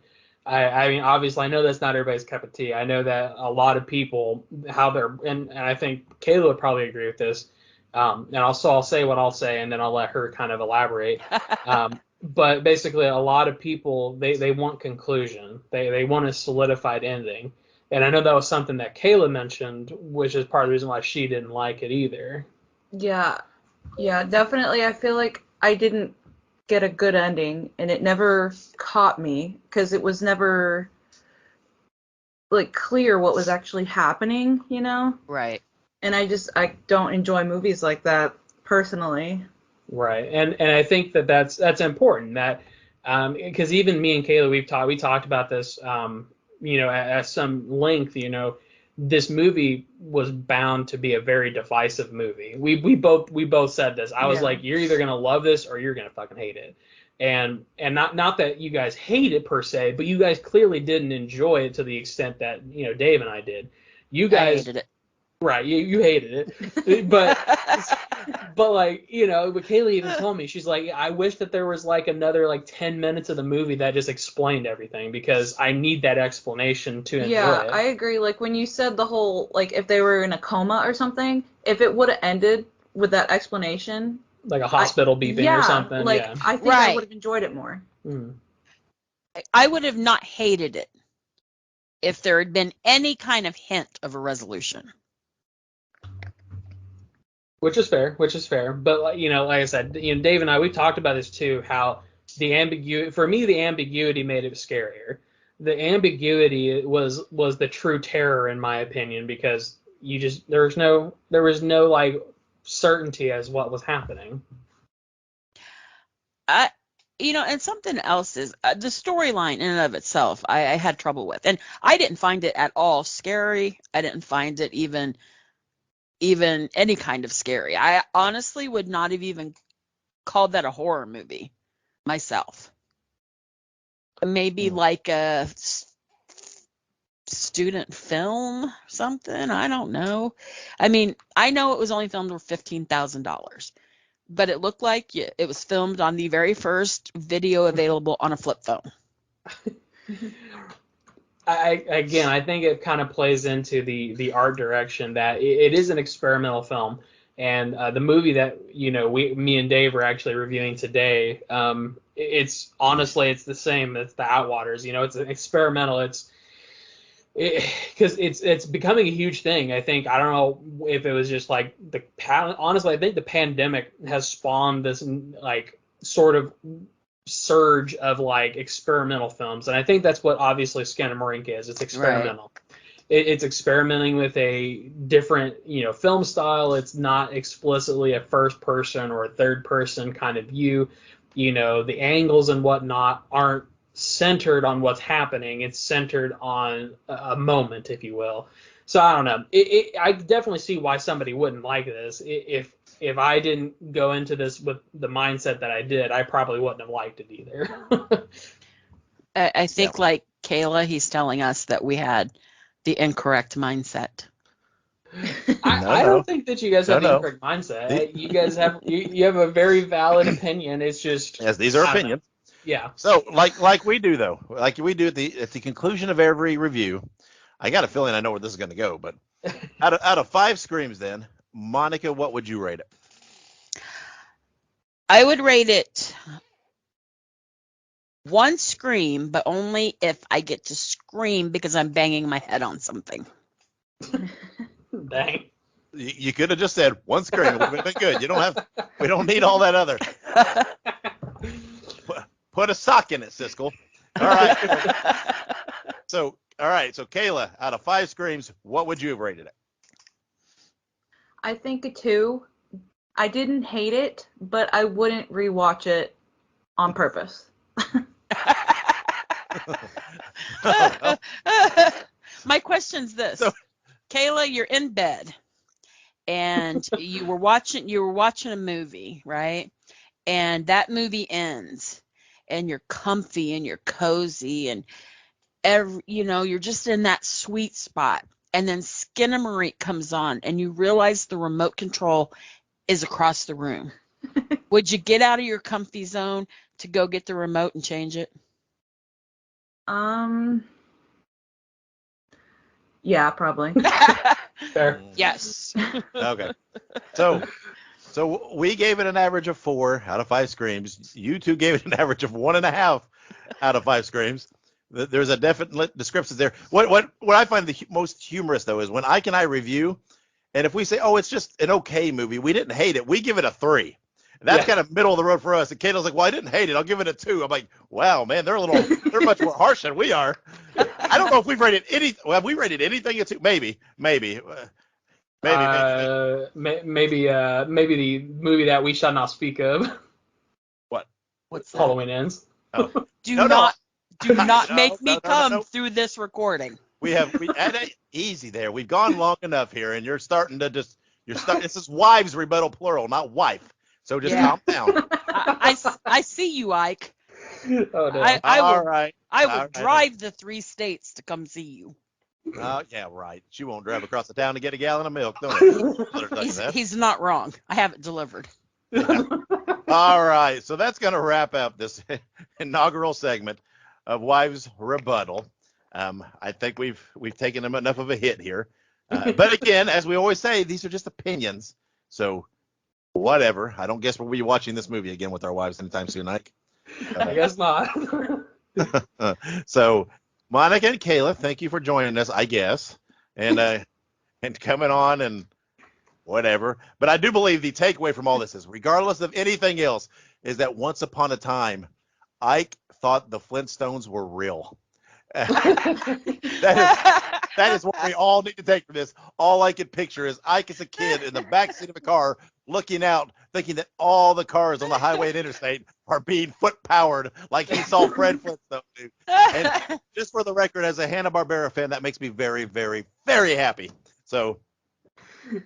I mean, obviously, I know that's not everybody's cup of tea. I know that a lot of people, and I think Kayla would probably agree with this. And I'll say what I'll say, and then I'll let her kind of elaborate. But basically, a lot of people, they want conclusion. They want a solidified ending. And I know that was something that Kayla mentioned, which is part of the reason why she didn't like it either. Yeah, definitely. I feel like I didn't get a good ending, and it never caught me because it was never like clear what was actually happening, Right. And I don't enjoy movies like that personally. Right, and I think that's important, that because even me and Kayla, we talked about this at some length. This movie was bound to be a very divisive movie. We both said this. I was Yeah. like, you're either gonna love this or you're gonna fucking hate it. And not that you guys hate it per se, but you guys clearly didn't enjoy it to the extent that Dave and I did. You I guys, hated it. right? You hated it, but but Kaylee even told me, she's like, I wish that there was like another like 10 minutes of the movie that just explained everything, because I need that explanation to enjoy Yeah, it. I agree. Like when you said the whole, like if they were in a coma or something, if it would have ended with that explanation, Like a hospital beeping or something. like Yeah. I think I Right. would have enjoyed it more. Mm. I would have not hated it if there had been any kind of hint of a resolution. Which is fair. But like I said, Dave and I, we've talked about this too, how the ambiguity, for me, the ambiguity made it scarier. The ambiguity was the true terror, in my opinion, because there was no like certainty as what was happening. And something else is the storyline in and of itself, I had trouble with. And I didn't find it at all scary. I didn't find it even any kind of scary. I honestly would not have even called that a horror movie myself. Maybe like a student film, something. I don't know. I mean, I know it was only filmed for $15,000, but it looked like it was filmed on the very first video available on a flip phone. I think it kind of plays into the art direction that it is an experimental film, and the movie that me and Dave are actually reviewing today, it's honestly the same as the Outwaters. It's an experimental. Because it's becoming a huge thing. I think, I don't know if it was just like honestly, I think the pandemic has spawned this like sort of surge of like experimental films, and I think that's what obviously Skinamarink is. It's experimental. Right. It's experimenting with a different film style. It's not explicitly a first person or a third person kind of view. The angles and whatnot aren't centered on what's happening. It's centered on a moment, if you will. So I don't know. I definitely see why somebody wouldn't like this. If I didn't go into this with the mindset that I did, I probably wouldn't have liked it either. I think like Kayla, he's telling us that we had the incorrect mindset. I don't think that you guys have the incorrect mindset. You guys have you have a very valid opinion. It's just, yes, these are opinions. Yeah. So like we do though, like we do at the conclusion of every review, I got a feeling I know where this is going to go. But out of 5 screams, then Monica, what would you rate it? I would rate it 1 scream, but only if I get to scream because I'm banging my head on something. Dang. You could have just said 1 scream. It would have been good. We don't need all that other. Put a sock in it, Siskel. All right. So Kayla, out of 5 screams, what would you have rated it? I think a 2. I didn't hate it, but I wouldn't rewatch it on purpose. My question's this. Kayla, you're in bed and you were watching a movie, right? And that movie ends and you're comfy and you're cozy and you're just in that sweet spot. And then Skinamarink comes on and you realize the remote control is across the room. Would you get out of your comfy zone to go get the remote and change it? Yeah, probably. Fair. Yes. Okay. So we gave it an average of 4 out of 5 screams. You two gave it an average of 1.5 out of 5 screams. There's a definite discrepancy there. What I find the most humorous though is when Ike and I review, and if we say, oh, it's just an okay movie, we didn't hate it, we give it a 3. That's kind of middle of the road for us. And Kato's like, well, I didn't hate it, I'll give it a 2. I'm like, wow, man, they're much more harsh than we are. I don't know if we've rated have we rated anything a 2? Maybe. Maybe the movie that we shall not speak of. What's Halloween Ends? Oh. Do not make me come through this recording. We easy there. We've gone long enough here, and you're starting. This is wives rebuttal plural, not wife. So just calm down. I see you, Ike. Oh, no. I will drive the 3 states to come see you. Yeah, right. She won't drive across the town to get a gallon of milk, don't He's not wrong. I have it delivered. Yeah. All right, so that's going to wrap up this inaugural segment of Wives Rebuttal. I think we've taken them enough of a hit here. But again, as we always say, these are just opinions. So whatever. I don't guess we'll be watching this movie again with our wives anytime soon, Ike. I guess not. So Monica and Kayla, thank you for joining us, I guess, and coming on and whatever. But I do believe the takeaway from all this is, regardless of anything else, is that once upon a time, Ike thought the Flintstones were real. That is what we all need to take from this. All I could picture is Ike as a kid in the backseat of a car looking out, thinking that all the cars on the highway and interstate are being foot-powered like he saw Fred Flintstone do. And just for the record, as a Hanna-Barbera fan, that makes me very, very, very happy. So,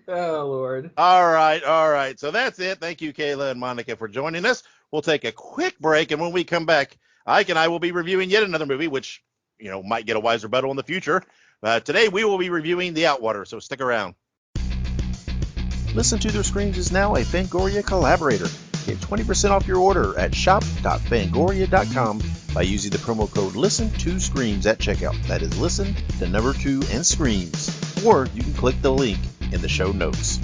oh, Lord. All right. So that's it. Thank you, Kayla and Monica, for joining us. We'll take a quick break, and when we come back, Ike and I will be reviewing yet another movie, which might get a wise rebuttal in the future. Today we will be reviewing The Outwaters, so stick around. Listen to Their Screams is now a Fangoria collaborator. Get 20% off your order at shop.fangoria.com by using the promo code LISTEN2SCREAMS at checkout. That is listen, the number 2, and screams. Or you can click the link in the show notes.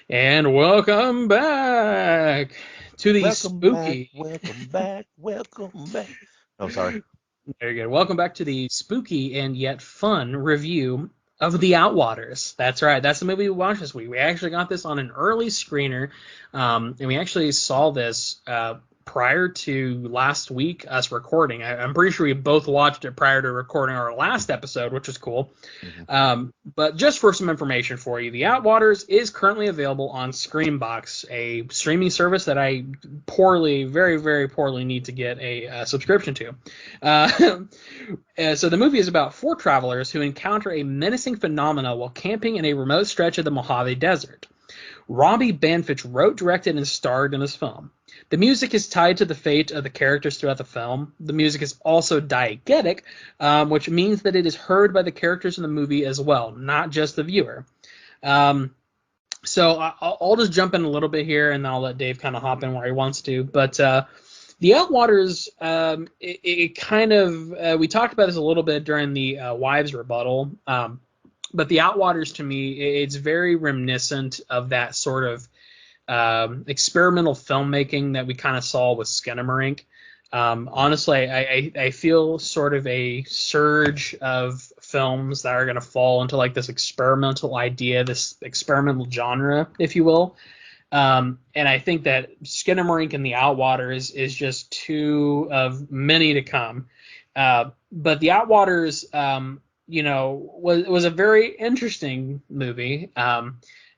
And welcome back to the spooky. Welcome back. Oh, sorry. Very good. Welcome back to the spooky and yet fun review of The Outwaters. That's right. That's the movie we watched this week. We actually got this on an early screener, and we actually saw this prior to last week us recording. I'm pretty sure we both watched it prior to recording our last episode, which is cool. Mm-hmm. But just for some information for you, The Outwaters is currently available on Screambox, a streaming service that I very, very poorly need to get a subscription to. So the movie is about 4 travelers who encounter a menacing phenomena while camping in a remote stretch of the Mojave Desert. Robbie Banfitch wrote, directed, and starred in this film. The music is tied to the fate of the characters throughout the film. The music is also diegetic, which means that it is heard by the characters in the movie as well, not just the viewer. So I'll just jump in a little bit here, and then I'll let Dave kind of hop in where he wants to. But The Outwaters, it kind of we talked about this a little bit during the Wives Rebuttal. But The Outwaters, to me, it's very reminiscent of that sort of experimental filmmaking that we kind of saw with Skinamarink. Honestly, I feel sort of a surge of films that are going to fall into like this experimental idea, this experimental genre, if you will. And I think that Skinamarink and The Outwaters is just 2 of many to come. But The Outwaters, was a very interesting movie.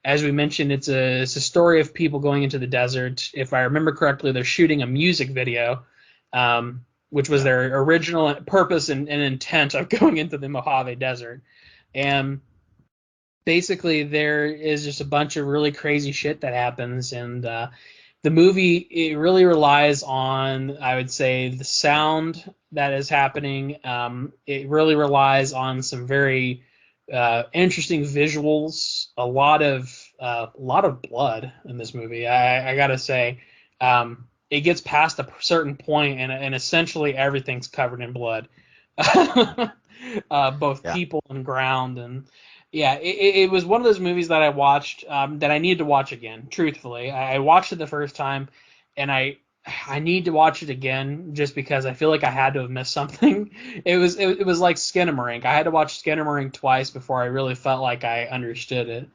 As we mentioned, it's a story of people going into the desert. If I remember correctly, they're shooting a music video, which was their original purpose and intent of going into the Mojave Desert. And basically, there is just a bunch of really crazy shit that happens. And the movie, it really relies on, I would say, the sound that is happening. It really relies on some very interesting visuals, a lot of blood in this movie. I gotta say, it gets past a certain point, and essentially everything's covered in blood, both people and ground. And yeah, it was one of those movies that I watched that I needed to watch again. Truthfully, I watched it the first time, and I need to watch it again just because I feel like I had to have missed something. It was like Skinamarink. I had to watch Skinamarink twice before I really felt like I understood it.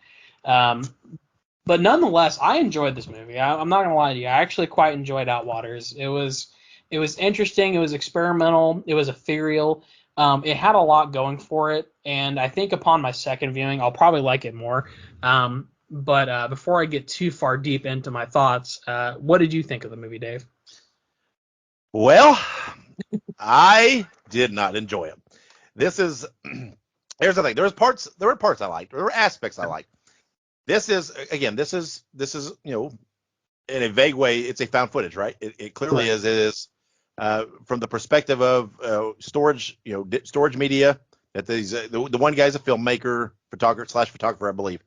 But nonetheless, I enjoyed this movie. I'm not gonna lie to you. I actually quite enjoyed Outwaters. It was interesting. It was experimental. It was ethereal. It had a lot going for it, and I think upon my second viewing, I'll probably like it more. But before I get too far deep into my thoughts, what did you think of the movie, Dave? Well, I did not enjoy it. Here's the thing. There were parts I liked. There were aspects I liked. This is in a vague way, it's a found footage, right? It clearly is. It is from the perspective of storage media. That the one guy's a filmmaker, photographer, I believe,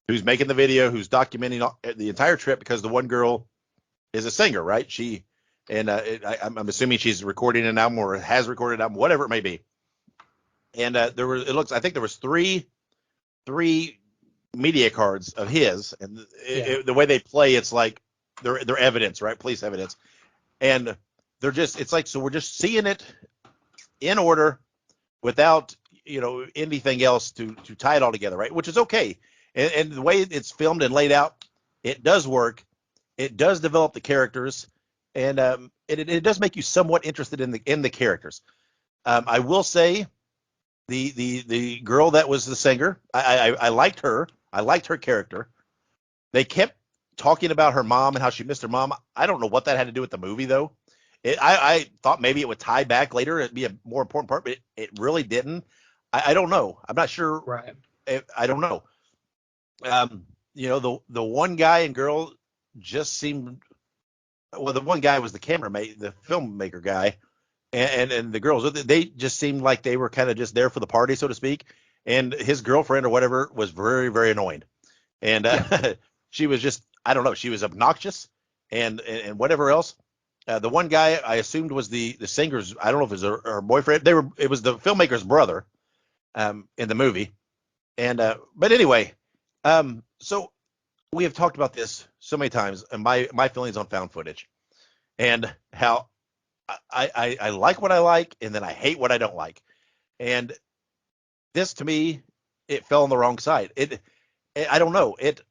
who's making the video, who's documenting the entire trip because the one girl is a singer, right? I'm assuming she's recording an album or has recorded an album, whatever it may be. And I think there was three media cards of his, and the way they play, it's like they're evidence, right? Police evidence. And so we're just seeing it in order without, anything else to tie it all together, right? Which is okay. And the way it's filmed and laid out, it does work. It does develop the characters, and it does make you somewhat interested in the characters. I will say, the girl that was the singer, I liked her. I liked her character. They kept talking about her mom and how she missed her mom. I don't know what that had to do with the movie, though. I thought maybe it would tie back later. It'd be a more important part, but it really didn't. I don't know. I'm not sure. Right. I don't know. The one guy and girl just seemed. Well, the one guy was the cameraman, the filmmaker guy, and the girls. They just seemed like they were kind of just there for the party, so to speak. and his girlfriend or whatever was very, very annoying. And she was just, I don't know, she was obnoxious and whatever else. The one guy I assumed was the singer's, I don't know if it was her boyfriend. It was the filmmaker's brother in the movie. And but anyway, so we have talked about this so many times, and my feelings on found footage, and how I like what I like, and then I hate what I don't like. And this, to me, it fell on the wrong side. I don't know. It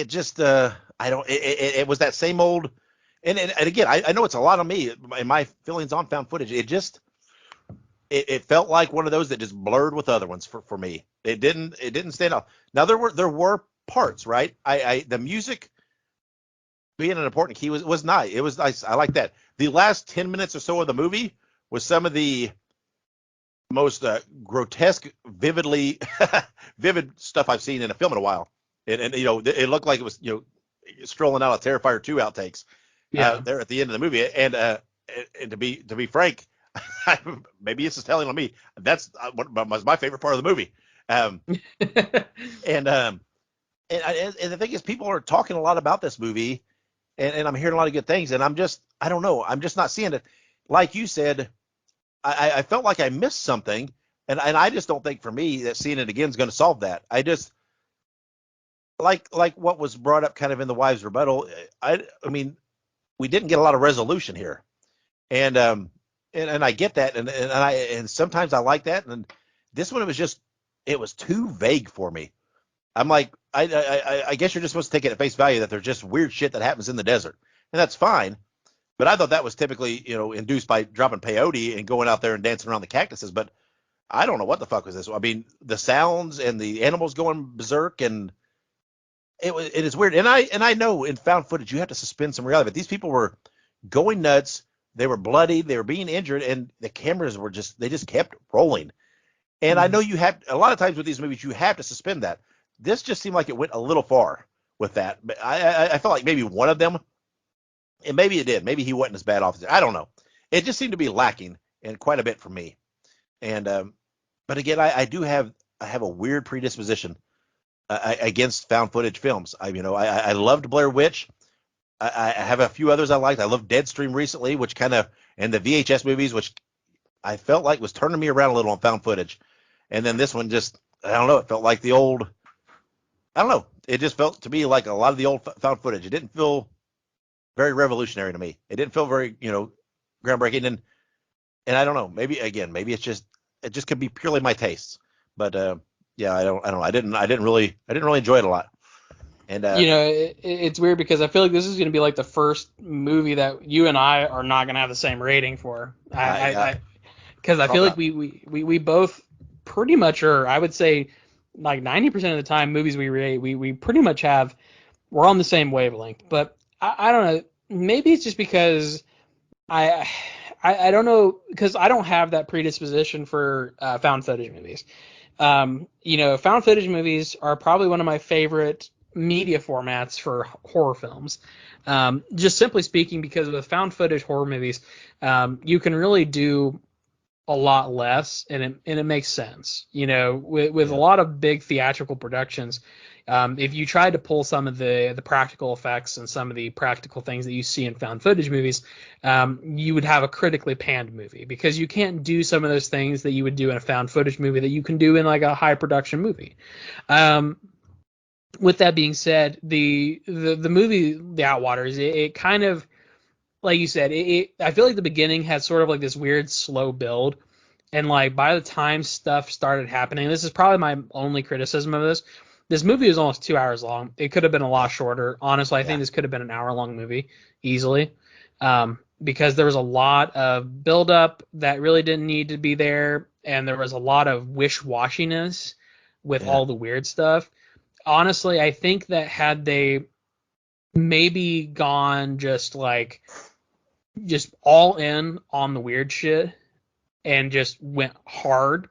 just I don't. It was that same old. And again, I know it's a lot of me and my feelings on found footage. It felt like one of those that just blurred with other ones for me. It didn't stand out. Now there were parts, right? The music being an important key was nice. It was nice. I like that. The last 10 minutes or so of the movie was some of the most grotesque, vivid stuff I've seen in a film in a while. And it looked like it was strolling out of Terrifier 2 outtakes there at the end of the movie. And to be frank, maybe this is telling on me. That's what was my favorite part of the movie. And the thing is, people are talking a lot about this movie, and I'm hearing a lot of good things, and I don't know, I'm just not seeing it. Like you said, I felt like I missed something, and I just don't think for me that seeing it again is going to solve that. I just like what was brought up kind of in the wives' rebuttal. I mean, we didn't get a lot of resolution here, and I get that, and sometimes I like that, and this one it was too vague for me. I'm like, I guess you're just supposed to take it at face value that there's just weird shit that happens in the desert, and that's fine. But I thought that was typically, induced by dropping peyote and going out there and dancing around the cactuses. But I don't know what the fuck was this. I mean, the sounds and the animals going berserk, and it is weird. And I know in found footage you have to suspend some reality, but these people were going nuts. They were bloody. They were being injured, and the cameras they just kept rolling. And I know you have a lot of times with these movies you have to suspend that. This just seemed like it went a little far with that. But I felt like maybe one of them, and maybe it did. Maybe he wasn't as bad off. I don't know. It just seemed to be lacking in quite a bit for me. And but again, I have a weird predisposition against found footage films. I loved Blair Witch. I have a few others I liked. I loved Deadstream recently, which and the VHS movies, which I felt like was turning me around a little on found footage. And then this one I don't know, it felt like the old, I don't know. It just felt to me like a lot of the old found footage. It didn't feel very revolutionary to me. It didn't feel very, groundbreaking. And I don't know, maybe it just could be purely my tastes. But yeah, I don't know. I didn't really enjoy it a lot. And it's weird because I feel like this is going to be like the first movie that you and I are not going to have the same rating for. Because I feel like we both pretty much are, I would say, like 90% of the time movies we rate, we pretty much we're on the same wavelength. But I don't know, maybe it's just because I don't know, because I don't have that predisposition for found footage movies. Found footage movies are probably one of my favorite media formats for horror films. Just simply speaking, because with found footage horror movies, you can really do a lot less, and it makes sense. With a lot of big theatrical productions, if you tried to pull some of the practical effects and some of the practical things that you see in found footage movies, you would have a critically panned movie, because you can't do some of those things that you would do in a found footage movie that you can do in like a high production movie. With that being said, the movie The Outwaters, it kind of, like you said, I feel like the beginning had sort of like this weird slow build, and like by the time stuff started happening, this is probably my only criticism of this. This movie was almost 2 hours long. It could have been a lot shorter. Honestly, I think this could have been an hour-long movie easily, because there was a lot of build-up that really didn't need to be there, and there was a lot of wish-washiness with all the weird stuff. Honestly, I think that had they maybe gone just all in on the weird shit and just went hard,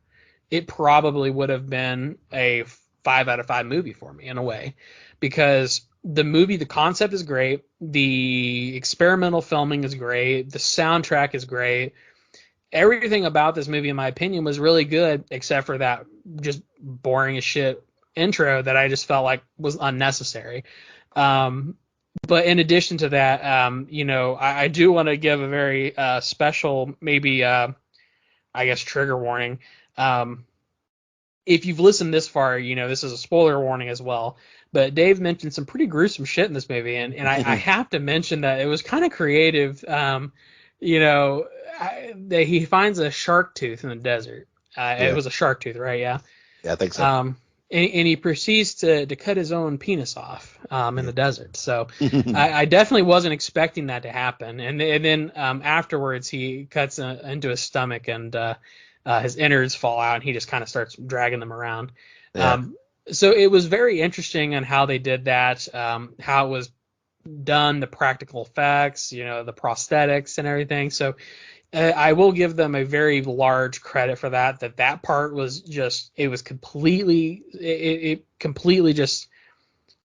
it probably would have been a 5 out of 5 movie for me in a way, because the concept is great, the experimental filming is great, the soundtrack is great, everything about this movie, in my opinion, was really good, except for that just boring as shit intro that I just felt like was unnecessary. But in addition to that, I do want to give a very special, maybe, I guess, trigger warning. If you've listened this far, this is a spoiler warning as well. But Dave mentioned some pretty gruesome shit in this movie, and I have to mention that it was kind of creative. That he finds a shark tooth in the desert. It was a shark tooth, right? Yeah. Yeah, I think so. And he proceeds to cut his own penis off in the desert. So I definitely wasn't expecting that to happen. And then afterwards, he cuts into his stomach, and his innards fall out, and he just kind of starts dragging them around. Yeah. So it was very interesting on how they did that, how it was done, the practical effects, the prosthetics and everything. So I will give them a very large credit for that. That part was just, it was completely, it completely just,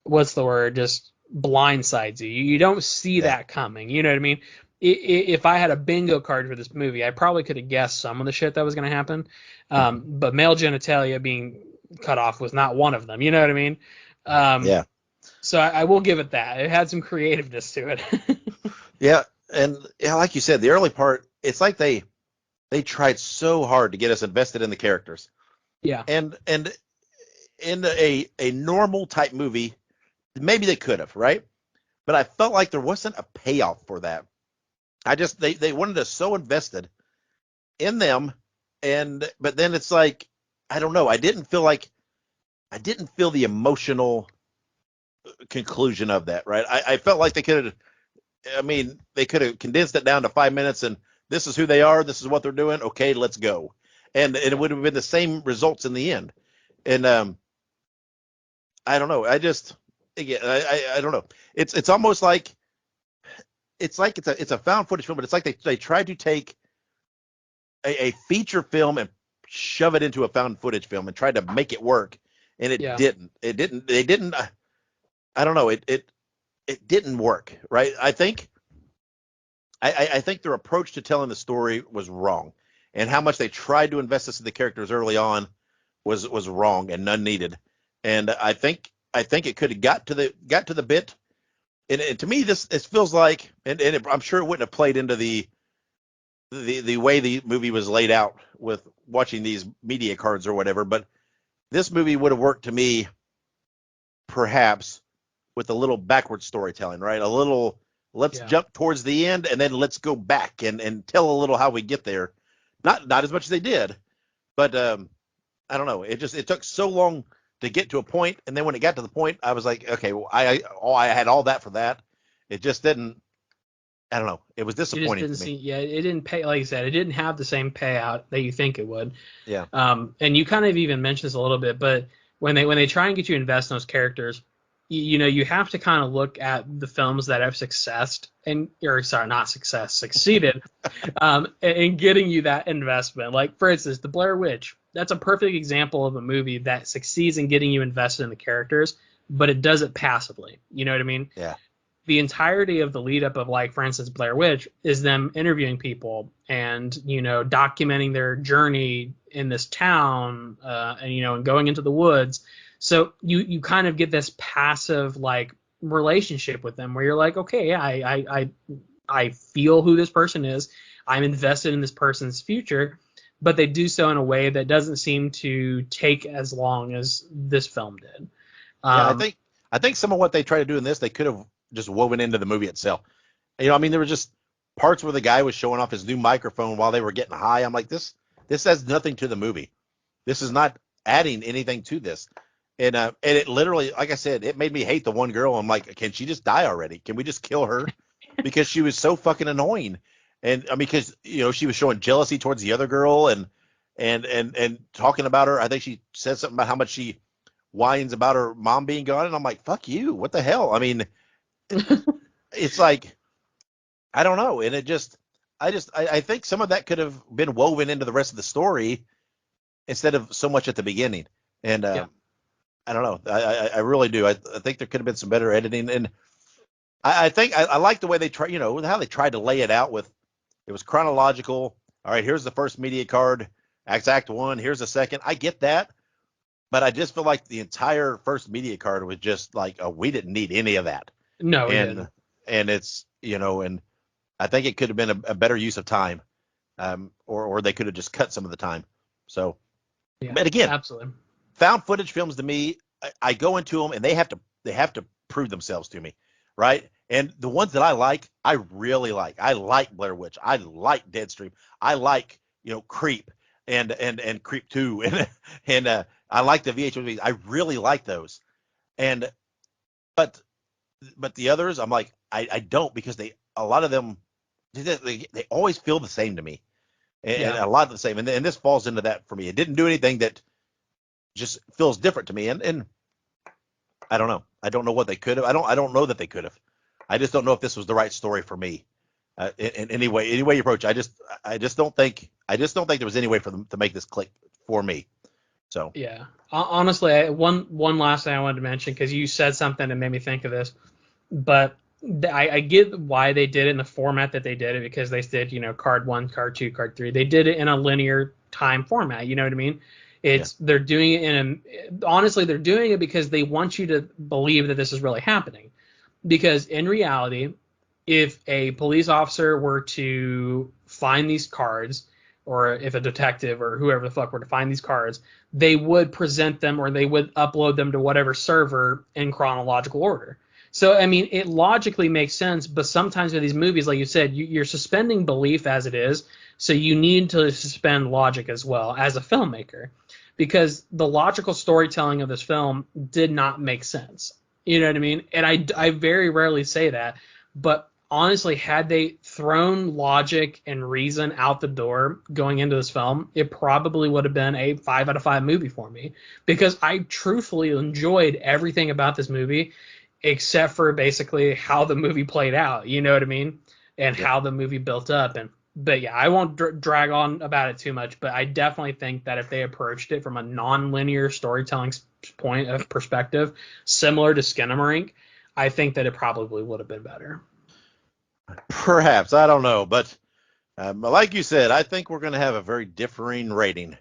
what's the word? Just blindsides you. You don't see that coming. You know what I mean? If I had a bingo card for this movie, I probably could have guessed some of the shit that was going to happen. But male genitalia being cut off was not one of them. You know what I mean? Yeah. So I will give it that. It had some creativeness to it. Yeah. And like you said, the early part, it's like they tried so hard to get us invested in the characters. Yeah. And in a normal type movie, maybe they could have, right? But I felt like there wasn't a payoff for that. They wanted us so invested in them, but then it's like, I don't know. I didn't feel the emotional conclusion of that, right? I felt like they could have condensed it down to 5 minutes, and this is who they are, this is what they're doing. Okay, let's go. And it would have been the same results in the end. And I don't know. I don't know. It's almost like it's a found footage film, but it's like they tried to take a feature film and shove it into a found footage film and tried to make it work, and it didn't. They didn't. I don't know. It didn't work, right? I think their approach to telling the story was wrong, and how much they tried to invest us in the characters early on was wrong and none needed. And I think it could have got to the bit. And to me, this feels like, I'm sure it wouldn't have played into the way the movie was laid out with watching these media cards or whatever, but this movie would have worked to me perhaps with a little backward storytelling, right? A little, let's jump towards the end and then let's go back and tell a little how we get there. Not as much as they did, but I don't know. It took so long to get to a point, and then when it got to the point, I was like, okay, well, I had all that for that. It just didn't. I don't know. It was disappointing to me. It didn't pay. Like you said, it didn't have the same payout that you think it would. Yeah. And you kind of even mentioned this a little bit, but when they try and get you to invest in those characters, you have to kind of look at the films that have succeeded in getting you that investment. Like, for instance, The Blair Witch. That's a perfect example of a movie that succeeds in getting you invested in the characters, but it does it passively. You know what I mean? Yeah. The entirety of the lead up of, like, for instance, Blair Witch is them interviewing people and, documenting their journey in this town, and going into the woods. So you kind of get this passive, like, relationship with them where you're like, okay, yeah, I feel who this person is. I'm invested in this person's future, but they do so in a way that doesn't seem to take as long as this film did. Yeah, I think some of what they try to do in this, they could have just woven into the movie itself. There were just parts where the guy was showing off his new microphone while they were getting high. I'm like, this has nothing to the movie. This is not adding anything to this. And it literally, like I said, it made me hate the one girl. I'm like, can she just die already? Can we just kill her? Because she was so fucking annoying. And because she was showing jealousy towards the other girl and talking about her. I think she said something about how much she whines about her mom being gone, and I'm like, fuck you. What the hell? I mean, it's like, I don't know. And I think some of that could have been woven into the rest of the story instead of so much at the beginning. And I don't know. I really do. I think there could have been some better editing. And I think I like the way they try, how they tried to lay it out with, it was chronological. All right, here's the first media card. Act 1. Here's the second. I get that. but I just feel like the entire first media card was just like, oh, we didn't need any of that. No, we and didn't. and it's, and I think it could have been a better use of time, or they could have just cut some of the time. So, Yeah, but again, absolutely. found footage films to me, I go into them and they have to prove themselves to me, right? And the ones that I really like. I like Blair Witch. I like Deadstream. I like, Creep and Creep 2 and I like the VHS movies. I really like those. And but the others, I'm like, I don't, because a lot of them they always feel the same to me, and Yeah. a lot of the same. And this falls into that for me. It didn't do anything that just feels different to me. And I don't know. I don't know what they could have. I don't know that they could have. I just don't know if this was the right story for me. In any way you approach, I just don't think there was any way for them to make this click for me. So Yeah. Honestly, one last thing I wanted to mention, because you said something that made me think of this, but I get why they did it in the format that they did it, because they did, card 1, card 2, card 3. They did it in a linear time format. You know what I mean? They're doing it honestly, they're doing it because they want you to believe that this is really happening. Because in reality, if a police officer were to find these cards, or if a detective or whoever the fuck were to find these cards, they would present them, or they would upload them to whatever server in chronological order. So, I mean, it logically makes sense, but sometimes with these movies, like you said, you're suspending belief as it is, so you need to suspend logic as well as a filmmaker, because the logical storytelling of this film did not make sense. You know what I mean? And I very rarely say that, but honestly, had they thrown logic and reason out the door going into this film, it probably would have been a 5 out of 5 movie for me, because I truthfully enjoyed everything about this movie except for basically how the movie played out. You know what I mean? And how the movie built up. But yeah, I won't drag on about it too much, but I definitely think that if they approached it from a non-linear storytelling point of perspective, similar to Skinamarink, I think that it probably would have been better. perhaps, I don't know, but like you said, I think we're going to have a very differing rating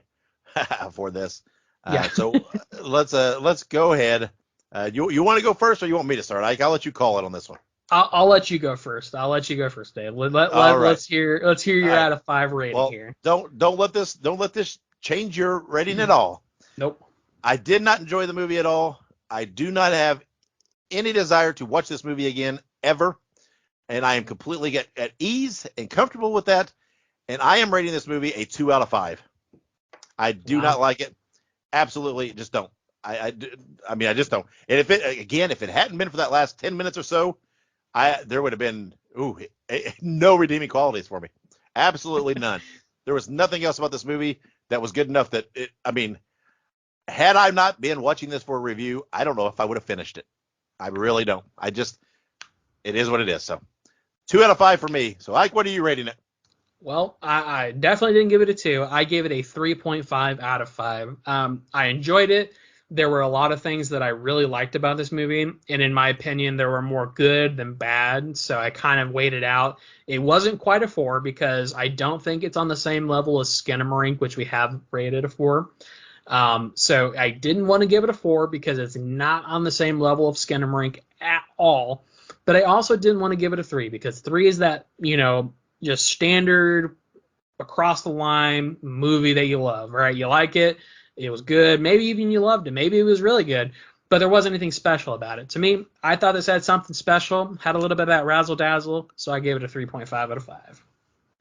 for this. Yeah. So let's go ahead. You want to go first, or you want me to start? I'll let you call it on this one. I'll let you go first. I'll let you go first, Dave. All right. Let's hear your All right. out of 5 rating here. Don't let this change your rating at all. Nope. I did not enjoy the movie at all. I do not have any desire to watch this movie again ever, and I am completely at ease and comfortable with that. And I am rating this movie a 2 out of 5. I do not like it. Absolutely, just don't. I mean, I just don't. And if it hadn't been for that last 10 minutes or so, there would have been no redeeming qualities for me. Absolutely none. There was nothing else about this movie that was good enough that had I not been watching this for a review, I don't know if I would have finished it. I really don't. It is what it is. So 2 out of 5 for me. So Ike, what are you rating it? Well, I definitely didn't give it a 2. I gave it a 3.5 out of 5. I enjoyed it. There were a lot of things that I really liked about this movie, and in my opinion, there were more good than bad, so I kind of weighed it out. It wasn't quite a 4, because I don't think it's on the same level as Skinamarink, which we have rated a 4. So I didn't want to give it a 4 because it's not on the same level of Skinamarink at all, but I also didn't want to give it a 3 because 3 is that, just standard across the line movie that you love, right? You like it. It was good. Maybe even you loved it. Maybe it was really good, but there wasn't anything special about it. To me, I thought this had something special, had a little bit of that razzle dazzle, so I gave it a 3.5 out of 5.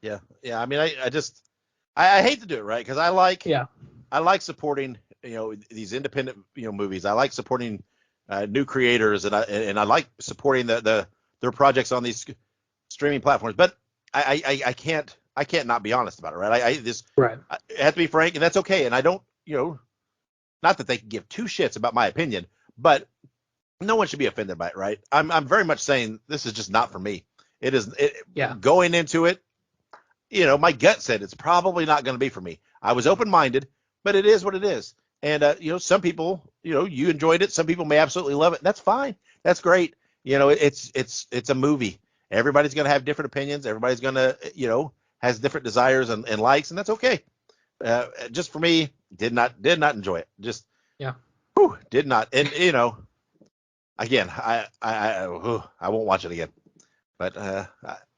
Yeah. I mean, I hate to do it, right? Because I like supporting, these independent, movies. I like supporting new creators, and I like supporting their projects on these streaming platforms. But I can't not be honest about it, right? I have to be frank, and that's okay. And I don't, not that they can give two shits about my opinion, but no one should be offended by it, right? I'm very much saying this is just not for me. Going into it, my gut said it's probably not going to be for me. I was open-minded, but it is what it is. And some people, you enjoyed it. Some people may absolutely love it. That's fine. That's great. It's a movie. Everybody's going to have different opinions. Everybody's going to, has different desires and likes, and that's okay. Just for me, did not enjoy it. Just Yeah. Whew, did not. And, again, I won't watch it again. But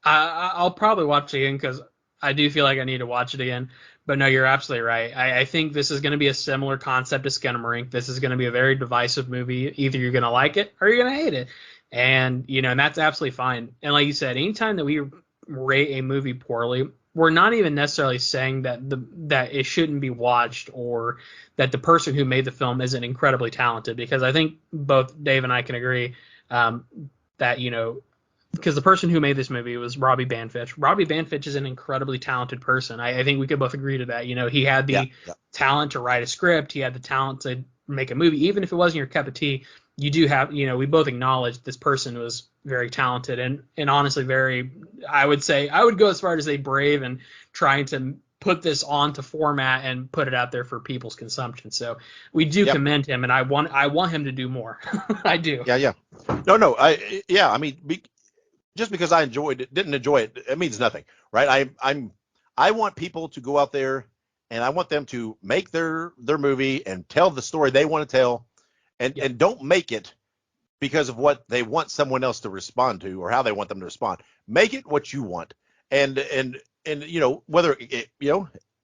I'll probably watch it again because I do feel like I need to watch it again. But no, you're absolutely right. I think this is going to be a similar concept to Skinamarink. This is going to be a very divisive movie. Either you're going to like it or you're going to hate it. And, and that's absolutely fine. And like you said, anytime that we rate a movie poorly, we're not even necessarily saying that that it shouldn't be watched or that the person who made the film isn't incredibly talented. Because I think both Dave and I can agree that, because the person who made this movie was Robbie Banfitch. Robbie Banfitch is an incredibly talented person. I think we could both agree to that. He had the talent to write a script. He had the talent to make a movie. Even if it wasn't your cup of tea, you do have, we both acknowledge this person was very talented and honestly very, I would go as far as say brave and trying to put this onto format and put it out there for people's consumption. So we do commend him, and I want him to do more. I do. Yeah. No. I mean, just because I didn't enjoy it, it means nothing, right? I want people to go out there and I want them to make their movie and tell the story they want to tell, and don't make it because of what they want someone else to respond to or how they want them to respond. Make it what you want, and whether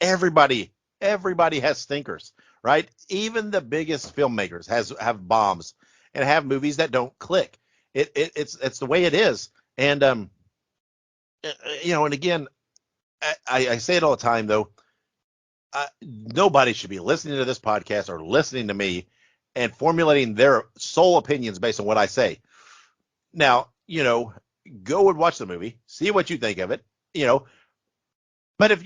everybody has stinkers, right? Even the biggest filmmakers have bombs and have movies that don't click. It's the way it is. And, and again, I say it all the time, though, nobody should be listening to this podcast or listening to me and formulating their sole opinions based on what I say. Now, go and watch the movie, see what you think of it, but if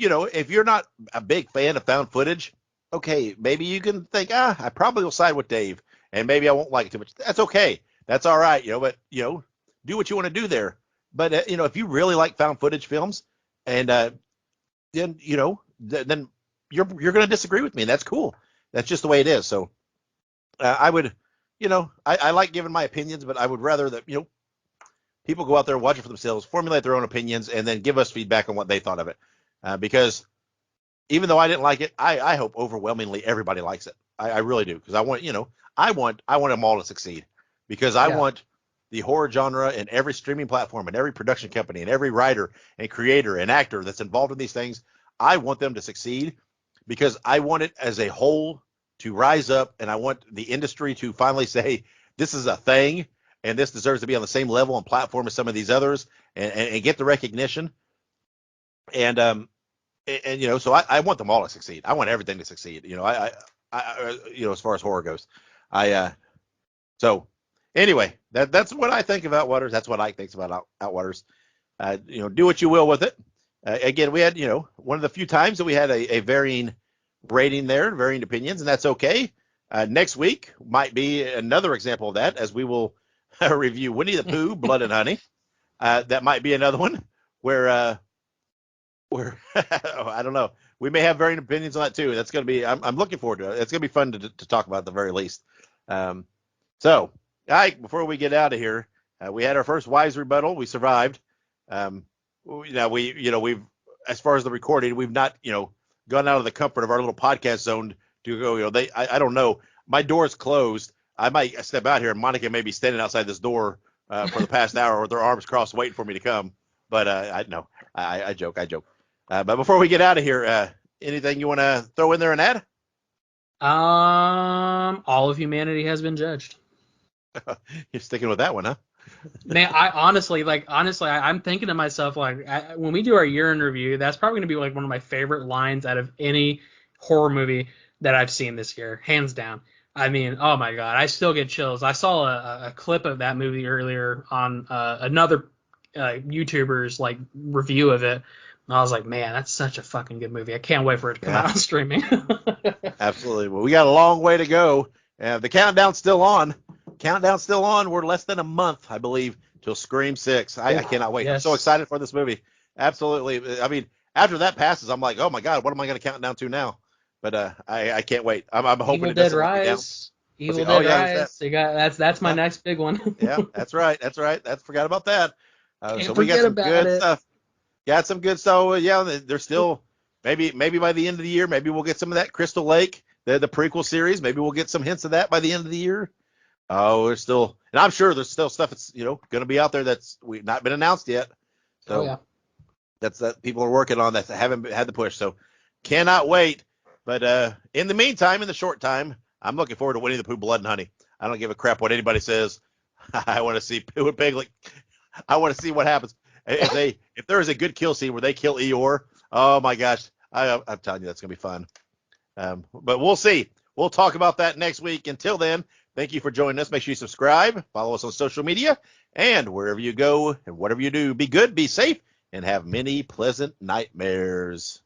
you're not a big fan of found footage, okay, maybe you can think, I probably will side with Dave and maybe I won't like it too much. That's okay. That's all right. But, do what you want to do there. But, if you really like found footage films and then you're going to disagree with me, and that's cool. That's just the way it is. So I would, I like giving my opinions, but I would rather that, people go out there and watch it for themselves, formulate their own opinions, and then give us feedback on what they thought of it. Because even though I didn't like it, I hope overwhelmingly everybody likes it. I really do. Because I want them all to succeed. Because I want the horror genre and every streaming platform and every production company and every writer and creator and actor that's involved in these things, I want them to succeed because I want it as a whole to rise up, and I want the industry to finally say this is a thing and this deserves to be on the same level and platform as some of these others and get the recognition. And so I want them all to succeed. I want everything to succeed. I as far as horror goes, so. Anyway, that's what I think of Outwaters. That's what Ike thinks about Outwaters. Do what you will with it. Again, we had, one of the few times that we had a varying rating there, varying opinions, and that's okay. Next week might be another example of that, as we will review Winnie the Pooh, Blood and Honey. That might be another one where I don't know. We may have varying opinions on that too. That's going to be, I'm looking forward to it. It's going to be fun to talk about at the very least. So. Ike, before we get out of here, we had our first Wise rebuttal. We survived. We've, as far as the recording, we've not, gone out of the comfort of our little podcast zone to go, I don't know. My door's closed. I might step out here and Monica may be standing outside this door for the past hour with her arms crossed waiting for me to come. But I joke. But before we get out of here, anything you want to throw in there and add? All of humanity has been judged. You're sticking with that one, huh? Man, I'm thinking to myself, when we do our year in review, that's probably going to be like one of my favorite lines out of any horror movie that I've seen this year, hands down. I mean, oh my God, I still get chills. I saw a clip of that movie earlier on another YouTuber's review of it. And I was like, man, that's such a fucking good movie. I can't wait for it to come out on streaming. Absolutely. Well, we got a long way to go. The countdown's still on. We're less than a month, I believe, till Scream 6. I cannot wait. Yes. I'm so excited for this movie. Absolutely. I mean, after that passes, I'm like, oh my God, what am I going to count down to now? But I can't wait. I'm hoping Evil it doesn't Dead let me down. Evil Dead Rise. You got that's my next big one. Yeah, that's right. Forgot about that. So we got some good stuff. Got some good stuff. Yeah, there's still maybe by the end of the year, maybe we'll get some of that Crystal Lake. the prequel series. Maybe we'll get some hints of that by the end of the year. Oh, we're still, and I'm sure there's still stuff that's going to be out there that's we've not been announced yet. So yeah. that's that people are working on that haven't had the push. So cannot wait. But in the meantime, in the short time, I'm looking forward to Winnie the Pooh Blood and Honey. I don't give a crap what anybody says. I want to see Pooh and Piglet. I want to see what happens. If there is a good kill scene where they kill Eeyore, oh my gosh, I'm telling you that's gonna be fun. But we'll see. We'll talk about that next week. Until then, thank you for joining us. Make sure you subscribe, follow us on social media, and wherever you go and whatever you do, be good, be safe, and have many pleasant nightmares.